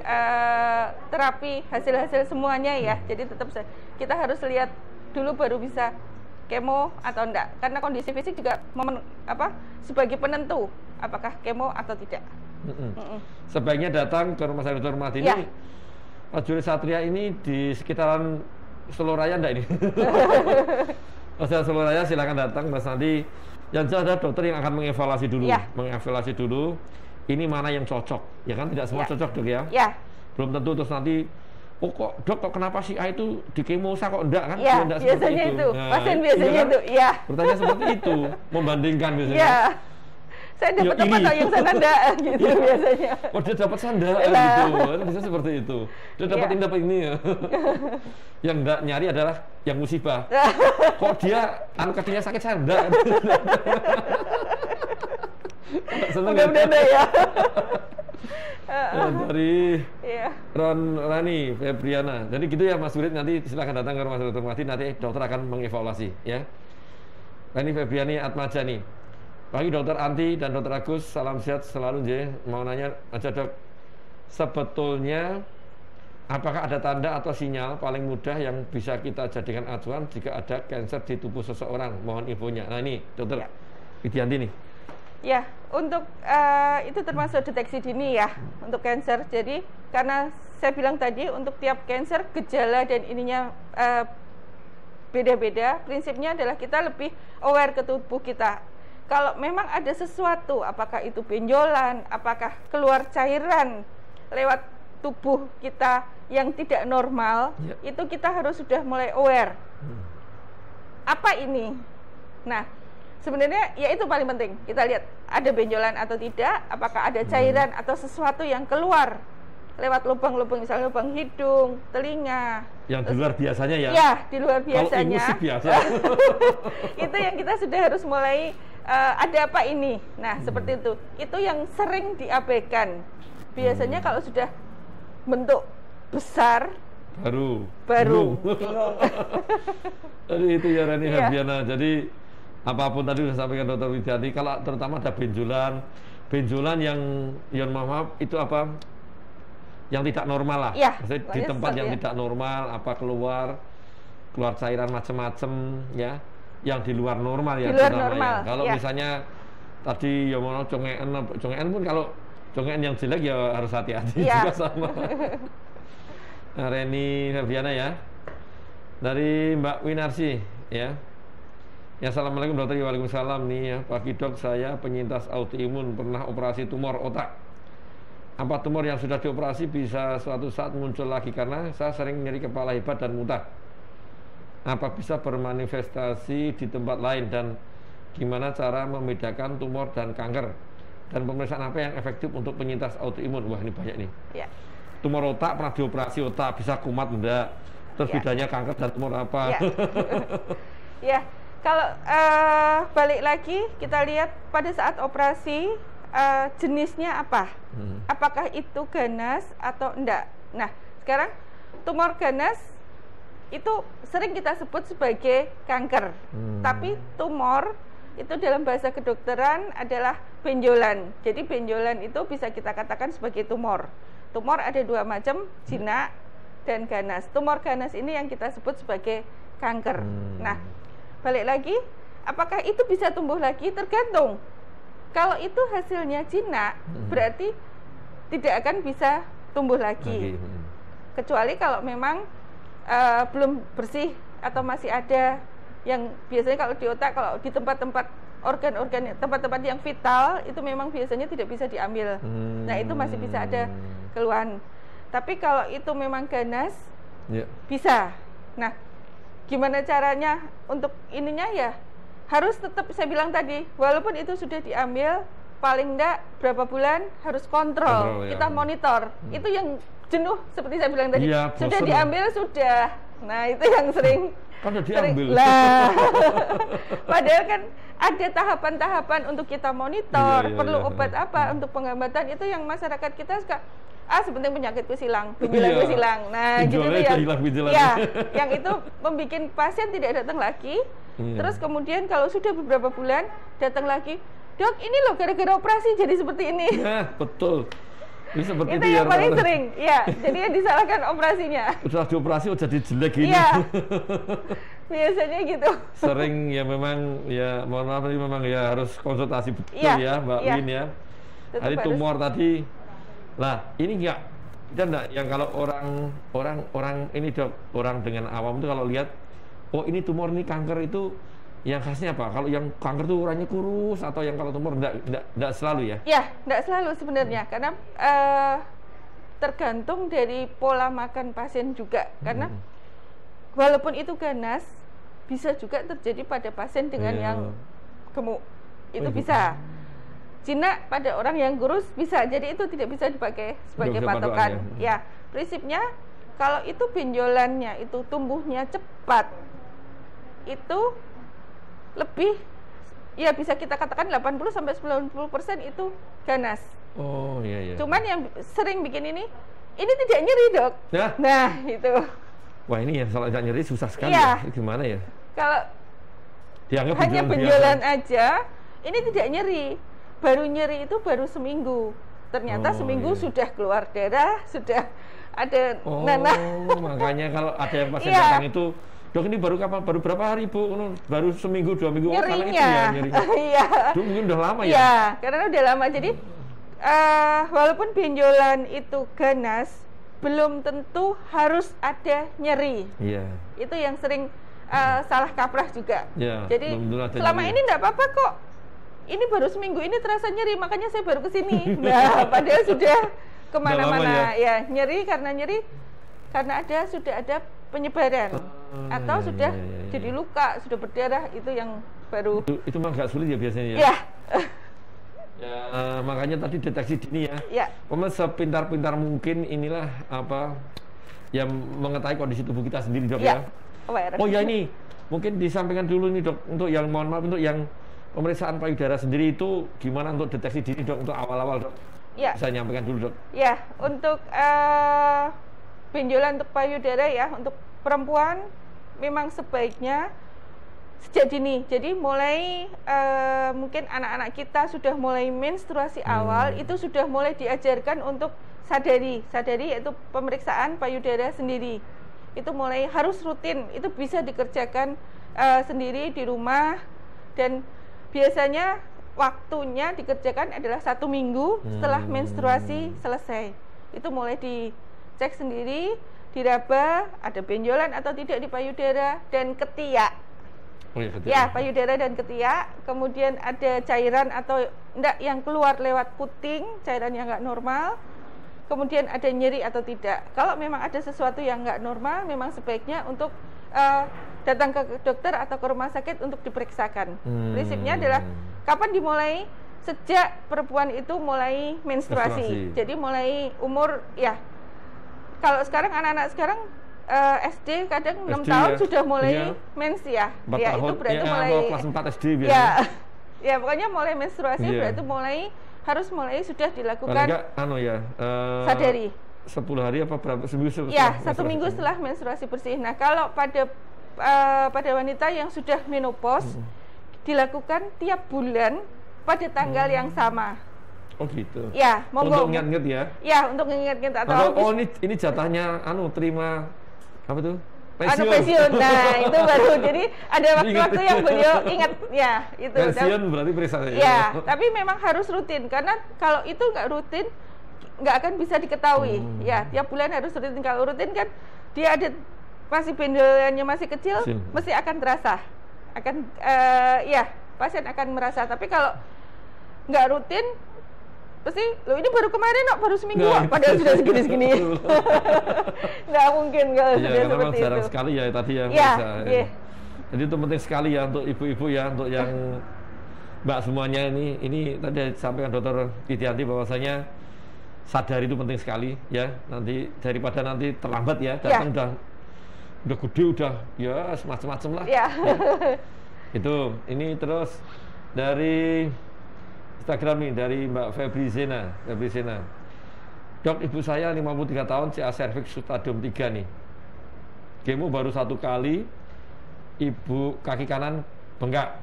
terapi hasil-hasil semuanya ya. Jadi tetap kita harus lihat dulu baru bisa kemo atau enggak. Karena kondisi fisik juga sebagai penentu apakah kemo atau tidak. Sebaiknya datang ke rumah sakit Dr. Mati ini. Pak Jurid Satria ini di sekitaran Solo Raya enggak ini? Solo Raya silakan datang, Mas Nandi. Yang ada dokter yang akan mengevaluasi dulu, mengevaluasi dulu ini mana yang cocok, ya kan tidak semua cocok dok ya? Belum tentu terus nanti, oh kok kenapa si A itu di kemo kok enggak kan? Enggak biasanya itu. Pasien biasanya itu, Bertanya seperti itu, membandingkan biasanya. Saya dapat apa atau yang sana enggak gitu biasanya. Oh dia dapat sanda gitu, bisa seperti itu. Dia dapat ini ya. Yang enggak nyari adalah yang musibah. Kok dia kakinya sakit saya enggak? Mudah-mudahan ya. Dari Ron Rani Febriana. Jadi gitu ya Mas Jurid, nanti silakan datang ke rumah Dr. Mati, nanti dokter akan mengevaluasi ya. Rani Febriani Atmajani. Pagi Dokter Anti dan Dokter Agus, salam sehat selalu J. Mau nanya aja dok, sebetulnya apakah ada tanda atau sinyal paling mudah yang bisa kita jadikan acuan jika ada kanker di tubuh seseorang? Mohon infonya. Nah ini Dokter Widianti nih. Ya, untuk itu termasuk deteksi dini ya untuk kanker. Jadi karena saya bilang tadi untuk tiap kanker gejala dan ininya beda-beda. Prinsipnya adalah kita lebih aware ke tubuh kita. Kalau memang ada sesuatu, apakah itu benjolan, apakah keluar cairan lewat tubuh kita yang tidak normal, itu kita harus sudah mulai aware. Apa ini? Nah, sebenarnya ya itu paling penting. Kita lihat ada benjolan atau tidak, apakah ada cairan atau sesuatu yang keluar lewat lubang-lubang, misalnya lubang hidung, telinga. Yang di luar biasanya ya? Ya, di luar biasanya. Kalau biasa. Itu yang kita sudah harus mulai, ada apa ini? Nah, seperti itu. Itu yang sering diabaikan. Biasanya kalau sudah bentuk besar, baru. Jadi itu ya Rani Herbiana. Jadi apapun tadi sudah sampaikan Dokter Widianti, kalau terutama ada benjolan yang maaf itu apa? Yang tidak normal lah. Maksudnya di tempat yang tidak normal, apa keluar cairan macam-macam ya. Yang di luar normal ya. Di luar normal. Ya. Kalau misalnya tadi ya mau congean pun, kalau congean yang jelek ya harus hati-hati juga sama. Nah, Reni Herbiana ya. Dari Mbak Winarsi ya. Ya, assalamualaikum dokter. Waalaikumsalam nih ya. Pagi dok, saya penyintas autoimun, pernah operasi tumor otak. Apa tumor yang sudah dioperasi bisa suatu saat muncul lagi karena saya sering nyeri kepala hebat dan muntah? Apa bisa bermanifestasi di tempat lain dan gimana cara membedakan tumor dan kanker? Dan pemeriksaan apa yang efektif untuk penyintas autoimun? Wah, ini banyak nih. Tumor otak pernah dioperasi otak, bisa kumat enggak? Terus bedanya kanker dan tumor apa? Kalau balik lagi kita lihat pada saat operasi jenisnya apa? Apakah itu ganas atau enggak? Nah, sekarang tumor ganas itu sering kita sebut sebagai kanker. Tapi tumor itu dalam bahasa kedokteran adalah benjolan. Jadi benjolan itu bisa kita katakan sebagai tumor. Tumor ada dua macam, jinak dan ganas. Tumor ganas ini yang kita sebut sebagai kanker. Nah, balik lagi, apakah itu bisa tumbuh lagi? Tergantung. Kalau itu hasilnya jinak, berarti tidak akan bisa tumbuh lagi. Kecuali kalau memang belum bersih atau masih ada yang biasanya kalau di otak, kalau di tempat-tempat organ-organ, tempat-tempat yang vital itu memang biasanya tidak bisa diambil. Nah, itu masih bisa ada keluhan. Tapi kalau itu memang ganas, bisa. Nah, gimana caranya untuk ininya ya? Harus tetap, saya bilang tadi, walaupun itu sudah diambil, paling enggak berapa bulan harus kontrol, kita monitor. Itu yang jenuh seperti saya bilang tadi, sudah diambil sudah. Nah, itu yang sering. Kan udah diambil. Lah. Padahal kan ada tahapan-tahapan untuk kita monitor, perlu obat apa untuk penghambatan, itu yang masyarakat kita suka sepenting penyakitku hilang, benjolanku hilang. Nah, gitu yang itu membuat pasien tidak datang lagi. Terus kemudian kalau sudah beberapa bulan datang lagi, "Dok, ini loh gara-gara operasi jadi seperti ini." Nah, betul. Ini seperti itu yang paling sering, ya. Jadi yang disalahkan operasinya. Udah dioperasi udah jadi jelek gini. Iya. Biasanya gitu. Sering ya memang ya, mohon maaf ini memang ya harus konsultasi betul ya Mbak Win ya. Tadi tumor tadi. Lah, ini enggak kita enggak yang kalau orang ini Dok, orang dengan awam itu kalau lihat ini tumor, ini kanker, itu yang khasnya apa? Kalau yang kanker tuh orangnya kurus, atau yang kalau tumor enggak selalu ya? Ya, enggak selalu sebenarnya, karena tergantung dari pola makan pasien juga. Karena walaupun itu ganas, bisa juga terjadi pada pasien dengan yang gemuk. Itu bisa. Jinak pada orang yang kurus bisa. Jadi itu tidak bisa dipakai sebagai patokan. Ya, prinsipnya kalau itu benjolannya itu tumbuhnya cepat, itu lebih, ya bisa kita katakan 80-90% itu ganas. Oh iya. Cuman yang sering bikin ini tidak nyeri, Dok. Ya? Nah, itu. Wah, ini ya kalau tidak nyeri susah sekali ya. Gimana ya? Kalau dianggap hanya benjolan aja, ini tidak nyeri. Baru nyeri itu baru seminggu. Ternyata seminggu sudah keluar darah, sudah ada nanah. Makanya kalau ada yang pasien datang itu, "Dok, ini baru kapan? Baru berapa hari, Bu?" Baru seminggu, 2 minggu. Nyerinya. Karena itu ya nyerinya. Iya. Mungkin udah lama ya? Iya, karena udah lama. Jadi walaupun benjolan itu ganas, belum tentu harus ada nyeri. Iya. Itu yang sering salah kaprah juga. Ya, jadi selama ini enggak apa-apa kok. Ini baru seminggu ini terasa nyeri, makanya saya baru kesini. Nah, padahal sudah kemana-mana ya. Nyeri karena sudah ada penyebaran atau sudah jadi luka, sudah berdarah, itu yang baru. Itu mah nggak sulit ya biasanya ya. Ya. Ya, makanya tadi deteksi dini ya. Ya. Sepintar-pintar mungkin inilah apa yang mengetahui kondisi tubuh kita sendiri, Dok ya. Oh ya, ini mungkin disampaikan dulu nih, Dok, untuk yang mohon maaf untuk yang pemeriksaan payudara sendiri itu gimana untuk deteksi dini, Dok, untuk awal-awal, Dok? Ya. Bisa nyampaikan dulu, Dok. Ya, untuk benjolan untuk payudara ya, untuk perempuan memang sebaiknya sejak dini. Jadi mulai mungkin anak-anak kita sudah mulai menstruasi awal, itu sudah mulai diajarkan untuk sadari yaitu pemeriksaan payudara sendiri. Itu mulai harus rutin, itu bisa dikerjakan sendiri di rumah, dan biasanya waktunya dikerjakan adalah 1 minggu setelah menstruasi selesai. Itu mulai dicek sendiri, diraba ada benjolan atau tidak di payudara dan ketiak. Ya, payudara dan ketiak. Kemudian ada cairan atau enggak yang keluar lewat puting, cairan yang enggak normal. Kemudian ada nyeri atau tidak. Kalau memang ada sesuatu yang enggak normal, memang sebaiknya untuk datang ke dokter atau ke rumah sakit untuk diperiksakan. Prinsipnya adalah kapan dimulai? Sejak perempuan itu mulai menstruasi. Jadi mulai umur, ya, kalau sekarang anak-anak sekarang SD kadang 6 tahun ya, sudah mulai mens ya. Ya, itu berarti mulai kelas 4 SD biasanya. Ya, pokoknya mulai menstruasi berarti harus mulai sudah dilakukan. Sadari. 10 hari apa berapa seminggu? Ya, 1 minggu setelah menstruasi bersih. Nah, kalau pada wanita yang sudah menopause dilakukan tiap bulan pada tanggal yang sama. Oh gitu. Ya, monggo. Untuk ingat-ingat ya. Ya, untuk ingat-ingat atau ini jatahnya terima apa tuh? Pensiun. Nah, itu baru. Jadi ada waktu-waktu yang beliau ingat ya, itu. Pensiun berarti periksa ya. Ya, tapi memang harus rutin karena kalau itu nggak rutin nggak akan bisa diketahui. Ya, tiap bulan harus rutin. Kalau rutin kan dia ada masih benjolannya masih kecil, mesti akan terasa. Pasien akan merasa. Tapi kalau nggak rutin, pasti ini baru kemarin baru seminggu padahal sudah segini-segini. Nggak mungkin kalau sudah seperti itu. Jarang sekali ya tadi yang bisa. Jadi itu penting sekali ya untuk ibu-ibu ya, untuk yang Mbak semuanya ini tadi disampaikan Dr. Widianti bahwasanya sadar itu penting sekali ya. Nanti daripada nanti terlambat ya, datang udah udah gede, udah ya semacam-macam lah. Ya. Itu, ini terus dari Instagram nih, dari Mbak Febri Zena. Dok, ibu saya 53 tahun, CA cervix stadium 3 nih. Kemo baru 1 kali, ibu kaki kanan bengkak.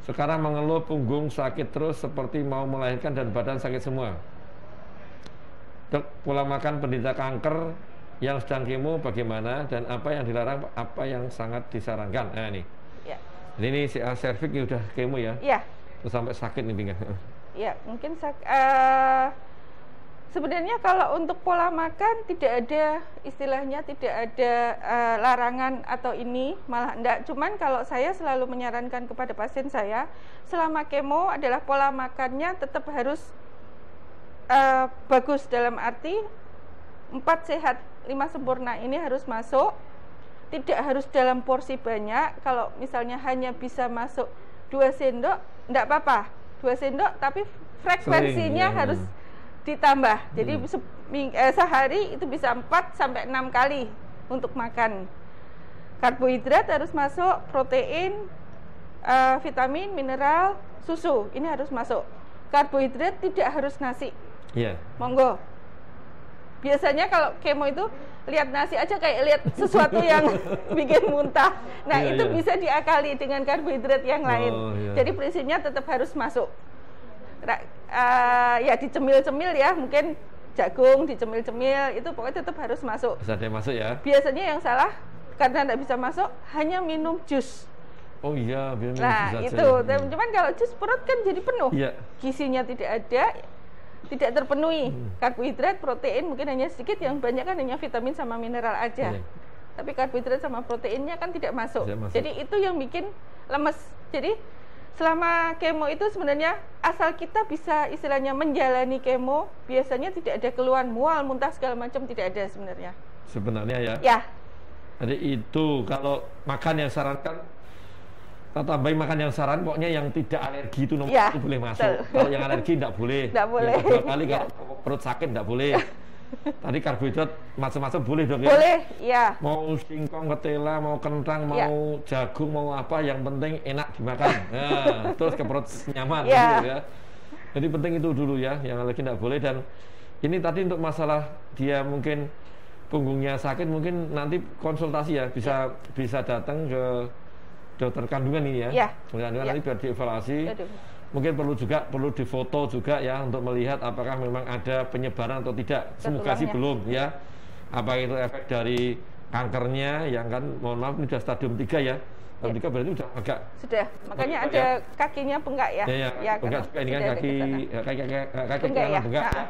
Sekarang mengeluh punggung sakit terus seperti mau melahirkan dan badan sakit semua. Dok, pola makan penderita kanker yang sedang kemo bagaimana dan apa yang dilarang, apa yang sangat disarankan? Nah nih. Ya. Ini CA cervix ini udah kemo ya? Iya. Terus sampai sakit nih pinggang. Ya, mungkin sebenarnya kalau untuk pola makan tidak ada istilahnya, tidak ada larangan atau ini, malah enggak. Cuman kalau saya selalu menyarankan kepada pasien saya, selama kemo adalah pola makannya tetap harus bagus, dalam arti 4 sehat 5 sempurna ini harus masuk, tidak harus dalam porsi banyak. Kalau misalnya hanya bisa masuk 2 sendok, enggak apa-apa, 2 sendok, tapi frekuensinya harus ditambah. Jadi sehari itu bisa 4 sampai 6 kali untuk makan. Karbohidrat harus masuk, protein, vitamin, mineral, susu, ini harus masuk. Karbohidrat tidak harus nasi. Iya. Monggo. Biasanya kalau kemo itu lihat nasi aja kayak lihat sesuatu yang bikin muntah. Nah, itu bisa diakali dengan karbohidrat yang lain. Jadi prinsipnya tetap harus masuk. Ya dicemil-cemil ya, mungkin jagung dicemil-cemil, itu pokoknya tetap harus masuk. Bisa dia masuk ya. Biasanya yang salah karena tidak bisa masuk hanya minum jus. Oh iya, minum jus. Nah itu, cuman kalau jus perut kan jadi penuh. Iya. Gizinya tidak ada, tidak terpenuhi. Karbohidrat, protein mungkin hanya sedikit, yang banyak kan hanya vitamin sama mineral aja. Tapi karbohidrat sama proteinnya kan tidak masuk. Jadi itu yang bikin lemes. Jadi selama kemo itu sebenarnya asal kita bisa istilahnya menjalani kemo, biasanya tidak ada keluhan mual, muntah segala macam, tidak ada sebenarnya. Sebenarnya ya. Ya. Jadi itu kalau makan yang sarankan, kita tambahin makan yang saran, pokoknya yang tidak alergi itu itu boleh masuk. Kalau yang alergi tidak boleh. Tidak boleh. Yang kedua kali kalau perut sakit tidak boleh. Tadi karbohidrat macam-macam boleh dok ya? Boleh, ya. Mau singkong, ketela, mau kentang, mau jagung, mau apa, yang penting enak dimakan. Nah, terus ke perut nyaman gitu ya. Jadi penting itu dulu ya, yang alergi tidak boleh. Dan ini tadi untuk masalah dia mungkin punggungnya sakit, mungkin nanti konsultasi ya, bisa datang ke dokter kandungan ini ya. Dokter kandungan nanti biar dievaluasi. Mungkin perlu difoto juga ya untuk melihat apakah memang ada penyebaran atau tidak. Semoga sih belum ya. Apa itu efek dari kankernya yang kan, mohon maaf ini sudah stadium 3 ya. Stadium 3 berarti sudah agak. Sudah, makanya ada kakinya bengkak ya. Ya, bengkak juga ini kan kaki kanan bengkak ya.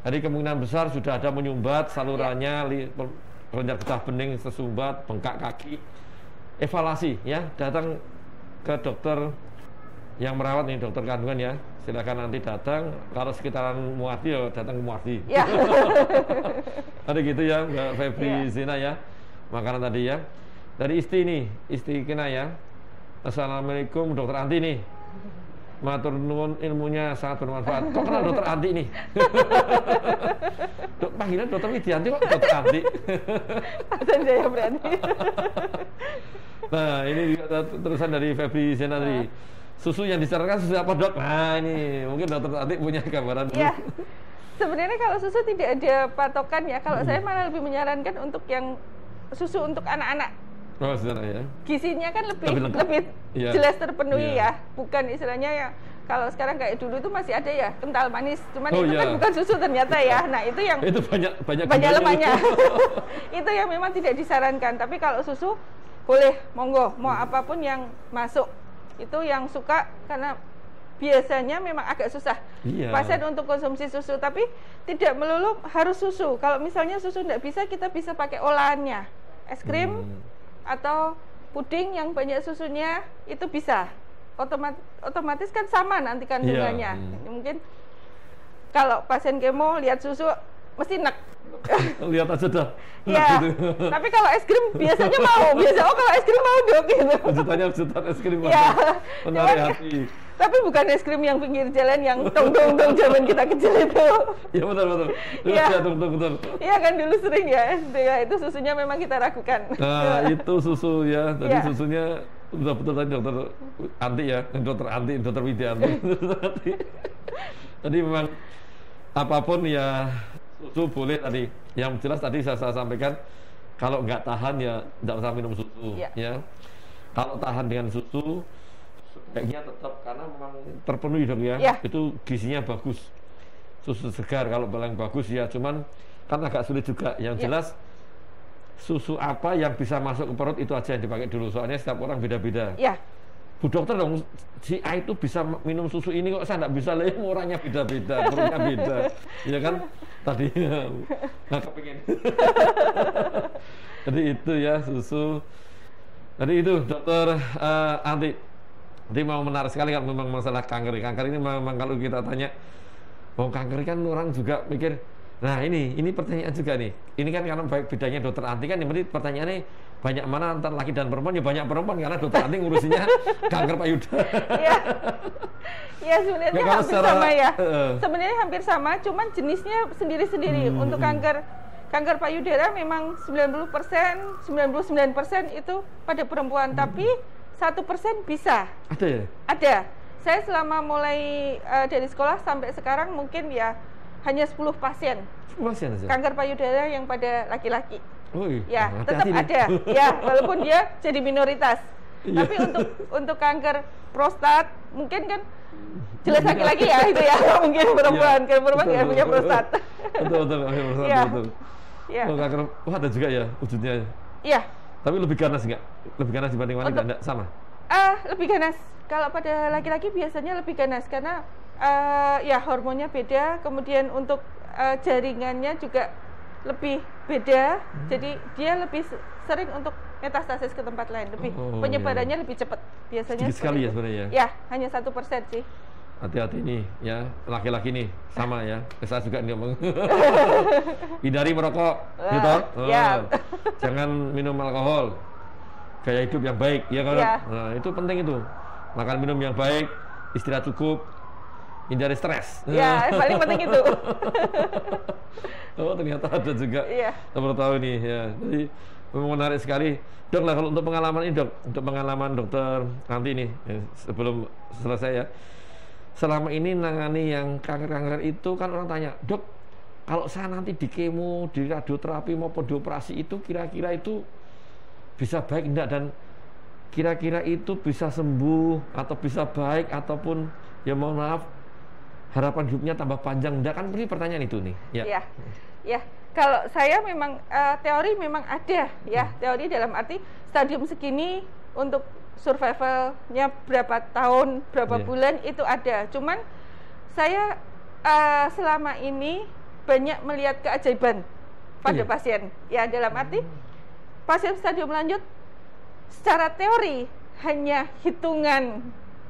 Jadi kemungkinan besar sudah ada menyumbat salurannya, kelenjar getah bening sesumbat, bengkak kaki. Evaluasi ya, datang ke dokter yang merawat nih, dokter kandungan ya. Silakan nanti datang, kalau sekitaran Muardi ya datang ke Muardi. Ya. Tadi gitu ya Mbak Febri Zena ya. Makanan tadi ya. Dari Isti Kina ya. Assalamualaikum Dokter Anti nih. Matur nuwun, ilmunya sangat bermanfaat. Kok kenal Dokter Anti nih? Panggilan Dokter Widianti kok Dokter Anti? Paten saya berani. Nah, ini juga terusan dari Febri Zena tadi. Susu yang disarankan susu apa dok? Nah ini mungkin Dokter Anti punya gambaran dulu. Ya, sebenarnya kalau susu tidak ada patokan ya. Kalau saya malah lebih menyarankan untuk yang susu untuk anak-anak. Oh, ya. Gizinya kan lebih jelas terpenuhi ya. Bukan istilahnya ya. Kalau sekarang kayak dulu itu masih ada ya kental manis. Cuman itu kan bukan susu ternyata ya. Nah itu yang itu banyak lemaknya. Itu yang memang tidak disarankan. Tapi kalau susu boleh, monggo, mau apapun yang masuk. Itu yang suka, karena biasanya memang agak susah pasien untuk konsumsi susu, tapi tidak melulu harus susu. Kalau misalnya susu tidak bisa, kita bisa pakai olahannya, es krim atau puding yang banyak susunya, itu bisa. Otomatis kan sama nanti kandungannya. Mungkin kalau pasien kemo lihat susu mesti nek. Lihat aja dah. Ya, gitu. tapi kalau es krim biasanya mau. Biasanya, oh kalau es krim mau dok gitu. Jutaan es krim Ya. menarik hati. Tapi bukan es krim yang pinggir jalan yang tong-tong-tong zaman kita kecil itu. Iya betul. Iya. Ya, betul. Iya kan dulu sering ya SD ya, itu susunya memang kita ragukan. Nah, itu susu ya. Tadi Ya. susunya betul tadi dokter Anti ya, dokter Widianti. Tadi memang apapun ya susu boleh tadi. Yang jelas tadi saya sampaikan kalau nggak tahan ya nggak usah minum susu ya. Kalau tahan dengan susu baiknya tetap karena memang terpenuhi dong ya. Itu gizinya bagus. Susu segar kalau paling bagus ya, cuman kan agak sulit juga. Yang jelas susu apa yang bisa masuk ke perut itu aja yang dipakai dulu. Soalnya setiap orang beda-beda. Bu dokter dong, si A itu bisa minum susu ini kok saya nggak bisa, lah orangnya beda-beda, perutnya beda, ya kan? Tadi nggak kepingin. Jadi itu ya susu. Jadi itu dokter Anti. Jadi mau menarik sekali kan memang masalah kanker. Kanker ini memang kalau kita tanya, kanker kan orang juga mikir. Nah ini pertanyaan juga nih. Ini kan karena baik bedanya dokter Anti kan, yang penting pertanyaannya banyak mana antara laki dan perempuan, ya banyak perempuan karena dokter Anti ngurusinya kanker payudara. Iya sebenarnya hampir sama ya. Sebenarnya hampir sama, cuman jenisnya sendiri-sendiri. Untuk kanker payudara memang 90%, 99% itu pada perempuan, tapi 1% bisa. Ada ya? Ada. Saya selama mulai dari sekolah sampai sekarang mungkin ya hanya 10 pasien. 10 pasien aja? Kanker payudara yang pada laki-laki. Ya, tetap ada. Ya, walaupun dia jadi minoritas. Tapi untuk kanker prostat mungkin kan jelas laki-laki ya itu ya, mungkin perempuan. Kalau perempuan nggak punya prostat. Betul. Betul. Ya. Kanker, ada juga ya wujudnya. Iya. Tapi lebih ganas nggak? Lebih ganas dibanding wanita? Enggak sama? Lebih ganas. Kalau pada laki-laki biasanya lebih ganas karena ya hormonnya beda, kemudian untuk jaringannya juga lebih beda, jadi dia lebih sering untuk metastasis ke tempat lain, lebih penyebarannya lebih cepat biasanya. Sedikit sekali ya sebenarnya. Ya, hanya 1% sih. Hati-hati nih ya, laki-laki nih sama ya. Saya juga ngomong. Hindari merokok, gitu. Jangan minum alkohol. Gaya hidup yang baik, ya kan? Nah, itu penting itu. Makan minum yang baik, istirahat cukup, hindari stres. Ya, paling penting itu. Ternyata ada juga. Kita baru tahu nih ya. Jadi memang menarik sekali. Dok lah kalau untuk pengalaman ini dok, untuk pengalaman dokter Anti nih ya, sebelum selesai ya. Selama ini nangani yang kanker-kanker itu kan orang tanya, dok kalau saya nanti di kemo, di radioterapi maupun di operasi itu kira-kira itu bisa baik enggak, dan kira-kira itu bisa sembuh atau bisa baik ataupun ya mohon maaf harapan hidupnya tambah panjang enggak, kan ini pertanyaan itu nih ya. Kalau saya memang teori memang ada ya, teori dalam arti stadium segini untuk survivalnya berapa tahun, berapa bulan itu ada. Cuman saya selama ini banyak melihat keajaiban pada pasien ya, dalam arti pasien stadium lanjut secara teori hanya hitungan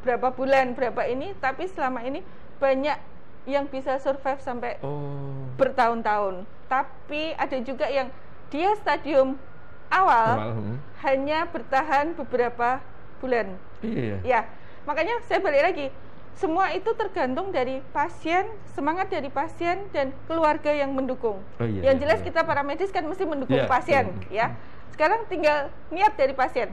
berapa bulan, berapa ini, tapi selama ini banyak yang bisa survive sampai bertahun-tahun. Tapi ada juga yang dia stadium awal hanya bertahan beberapa bulan. Ya, makanya saya balik lagi, semua itu tergantung dari pasien, semangat dari pasien dan keluarga yang mendukung. Yang jelas kita para medis kan mesti mendukung pasien ya. Sekarang tinggal niat dari pasien,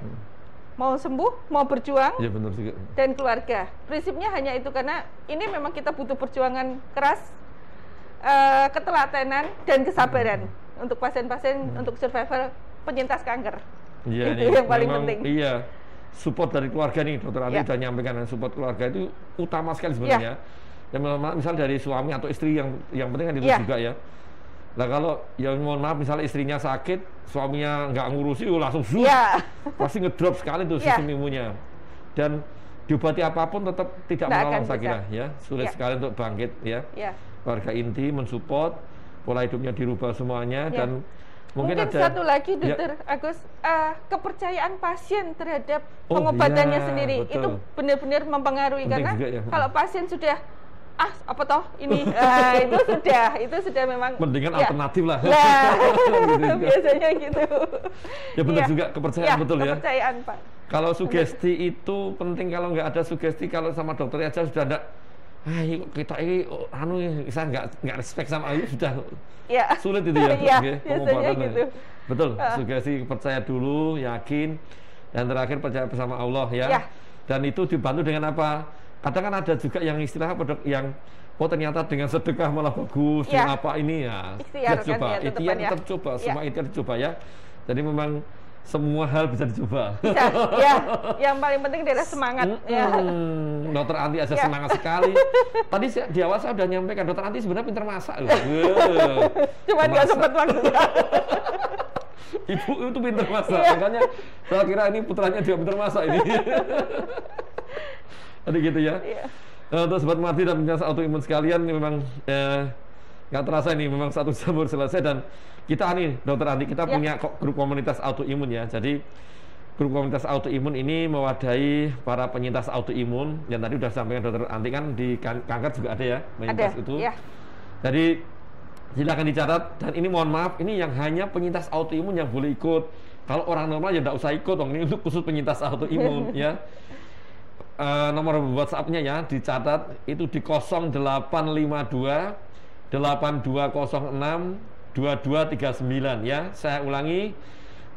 mau sembuh, mau berjuang, benar juga. Dan keluarga. Prinsipnya hanya itu, karena ini memang kita butuh perjuangan keras, ketelatenan dan kesabaran untuk pasien-pasien untuk survival penyintas kanker. Itu yang paling penting. Support dari keluarga nih, dokter Anti sudah nyampaikan, support keluarga itu utama sekali sebenarnya. Ya misal dari suami atau istri yang penting kan itu juga ya. Nah kalau yang mohon maaf misalnya istrinya sakit, suaminya nggak ngurusi, langsung pasti ngedrop sekali tuh sistem imunnya. Dan diobati apapun tetap tidak menolong saya kira ya, sulit sekali untuk bangkit ya. Keluarga inti mensupport, pola hidupnya dirubah semuanya dan mungkin ada satu lagi dokter Agus, kepercayaan pasien terhadap pengobatannya sendiri betul. Itu benar-benar mempengaruhi. Penting karena kalau pasien sudah apa toh ini, itu sudah memang mendingan ya, alternatif lah. Nah, Gitu. biasanya gitu. Ya benar Iya. juga, kepercayaan betul ya. Kepercayaan Pak. Kalau sugesti itu penting, kalau nggak ada sugesti, kalau sama dokter aja sudah enggak, kita ini saya nggak respect sama itu sudah Ya. sulit itu ya. Iya, Oke, biasanya pengobatannya. gitu. Betul, sugesti percaya dulu, yakin, dan terakhir percaya bersama Allah ya. Ya. Dan itu dibantu dengan apa? Kadang kan ada juga yang istilah apa dok, yang ternyata dengan sedekah malah bagus, Ya. dengan apa ini ya. Ikhtiar Ya, kan coba, ya, ikhtiar tetepan ya. tetap coba, Ya. semua ikhtiar dicoba ya. Jadi memang semua hal bisa dicoba. Bisa, ya. Yang paling penting adalah semangat. Ya. Dokter Anti aja Ya. semangat sekali. Tadi di awal saya udah nyampaikan, dokter Anti sebenarnya pintar masak loh. Cuma nggak Masak. sempat waktunya. Ibu itu pintar masak, Iya. makanya saya kira ini putranya juga pintar masak ini. Tadi gitu ya. Iya. Untuk sobat Marti dan penyintas autoimun sekalian, ini memang nggak terasa ini memang 1 jam baru selesai, dan kita nih dokter Anti kita Ya. punya grup komunitas autoimun ya. Jadi grup komunitas autoimun ini mewadahi para penyintas autoimun, yang tadi sudah sampaikan dokter Anti kan di kanker juga ada ya penyintas Ada. itu. Ya. Jadi silakan dicatat, dan ini mohon maaf, ini yang hanya penyintas autoimun yang boleh ikut. Kalau orang normal ya tidak usah ikut dong, ini untuk khusus penyintas autoimun ya. Nomor WhatsApp-nya ya dicatat, itu di 0852 8206 2239 ya. Saya ulangi,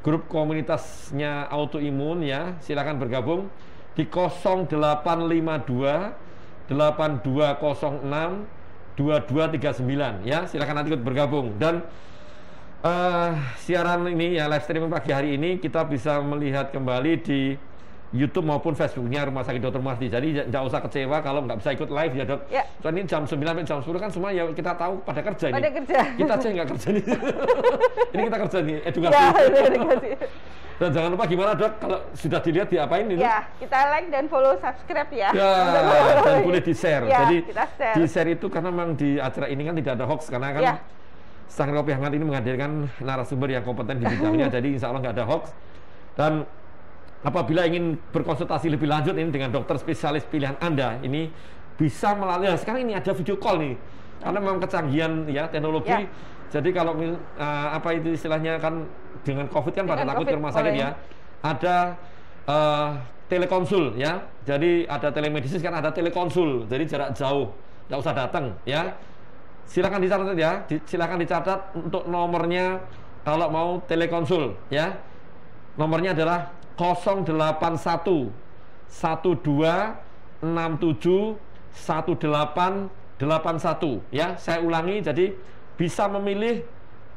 grup komunitasnya autoimun ya, silakan bergabung di 0852 8206 2239 ya. Silakan nanti ikut bergabung. Dan siaran ini ya, live streaming pagi hari ini kita bisa melihat kembali di YouTube maupun Facebooknya Rumah Sakit Dr. Marti. Jadi jangan usah kecewa kalau nggak bisa ikut live ya dok. Ya. Soalnya ini jam 9 sampai jam 10 kan semua ya kita tahu pada kerja ini. Pada kerja. Kita aja nggak kerja nih. Ini kita kerja nih, edukasi. Ya, edukasi. Dan jangan lupa gimana dok, kalau sudah dilihat diapain ini? Ya, kita like dan follow subscribe ya. Ya, dan boleh di-share. Ya, Jadi kita share. di-share itu karena memang di acara ini kan tidak ada hoax, karena kan Ya. Sang Kopi Hangat ini menghadirkan narasumber yang kompeten di bidangnya. Jadi insya Allah nggak ada hoax. Dan apabila ingin berkonsultasi lebih lanjut ini dengan dokter spesialis pilihan Anda, ini bisa melalui, sekarang ini ada video call nih, karena memang kecanggihan ya teknologi. Ya. Jadi kalau apa itu istilahnya kan dengan COVID kan pada Dengan takut ke COVID, rumah sakit boleh. ya. Ada telekonsul ya. Jadi ada telemedicine, kan ada telekonsul. Jadi jarak jauh, nggak usah datang ya. Silakan dicatat ya. Silakan dicatat untuk nomornya kalau mau telekonsul ya. Nomornya adalah 081 12 67 1881 ya. Saya ulangi, jadi bisa memilih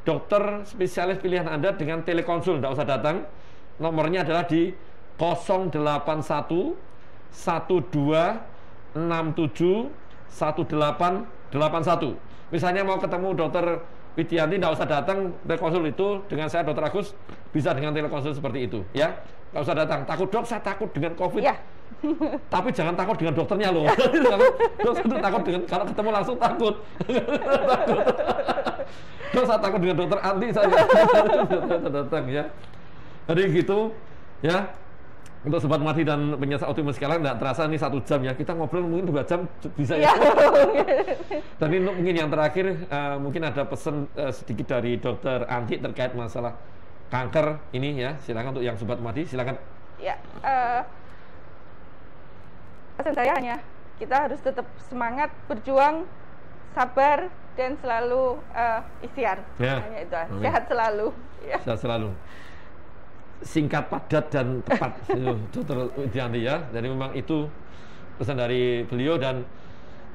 dokter spesialis pilihan Anda dengan telekonsul, tidak usah datang. Nomornya adalah di 081 12 67 1881. Misalnya mau ketemu dokter Widianti, tidak usah datang telekonsul itu dengan saya dokter Agus, bisa dengan telekonsul seperti itu ya. Nggak usah datang, takut dok, saya takut dengan COVID Ya. tapi jangan takut dengan dokternya loh. Dok, saya takut dengan, kalau ketemu langsung takut. Dok, saya takut dengan dokter Anti saya datang ya. Jadi gitu ya. Untuk sobat Marti dan penyintas autoimun sekalian, nggak terasa nih 1 jam ya. Kita ngobrol mungkin 2 jam bisa ya. Dan ini mungkin yang terakhir, mungkin ada pesan sedikit dari dokter Anti terkait masalah kanker ini ya. Silakan untuk yang sobat Marti, silakan. Ya, pesan saya hanya kita harus tetap semangat, berjuang, sabar, dan selalu ikhtiar. Ya. Hanya itu. Amin. Sehat selalu. Ya. Saya selalu singkat, padat, dan tepat. Dokter Widianti ya. Jadi memang itu pesan dari beliau, dan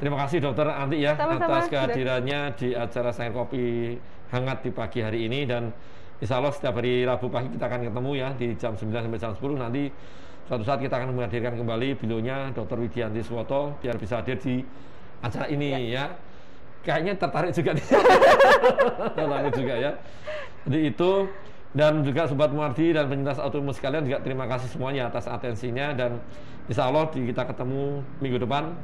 terima kasih dokter Anti ya. Sama-sama, atas kehadirannya di acara Sang Kopi Hangat di pagi hari ini. Dan insya Allah setiap hari Rabu pagi kita akan ketemu ya di jam 9 sampai jam 10. Nanti suatu saat kita akan menghadirkan kembali beliaunya, Dr. Widianti Suwoto, biar bisa hadir di acara ini ya. Kayaknya tertarik juga nih. Tertarik juga ya. Jadi itu. Dan juga sobat Marti dan penyintas autoimun sekalian, juga terima kasih semuanya atas atensinya, dan insya Allah kita ketemu minggu depan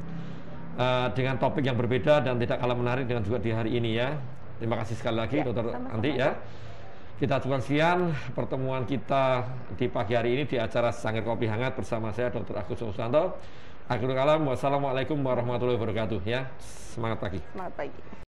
dengan topik yang berbeda dan tidak kalah menarik dengan juga di hari ini ya. Terima kasih sekali lagi dokter Anti ya. Kita cukupkan sekian pertemuan kita di pagi hari ini di acara Sangir Kopi Hangat bersama saya Dr. Agus Susanto. Akhirul kalam, wassalamualaikum warahmatullahi wabarakatuh ya. Semangat pagi. Selamat pagi.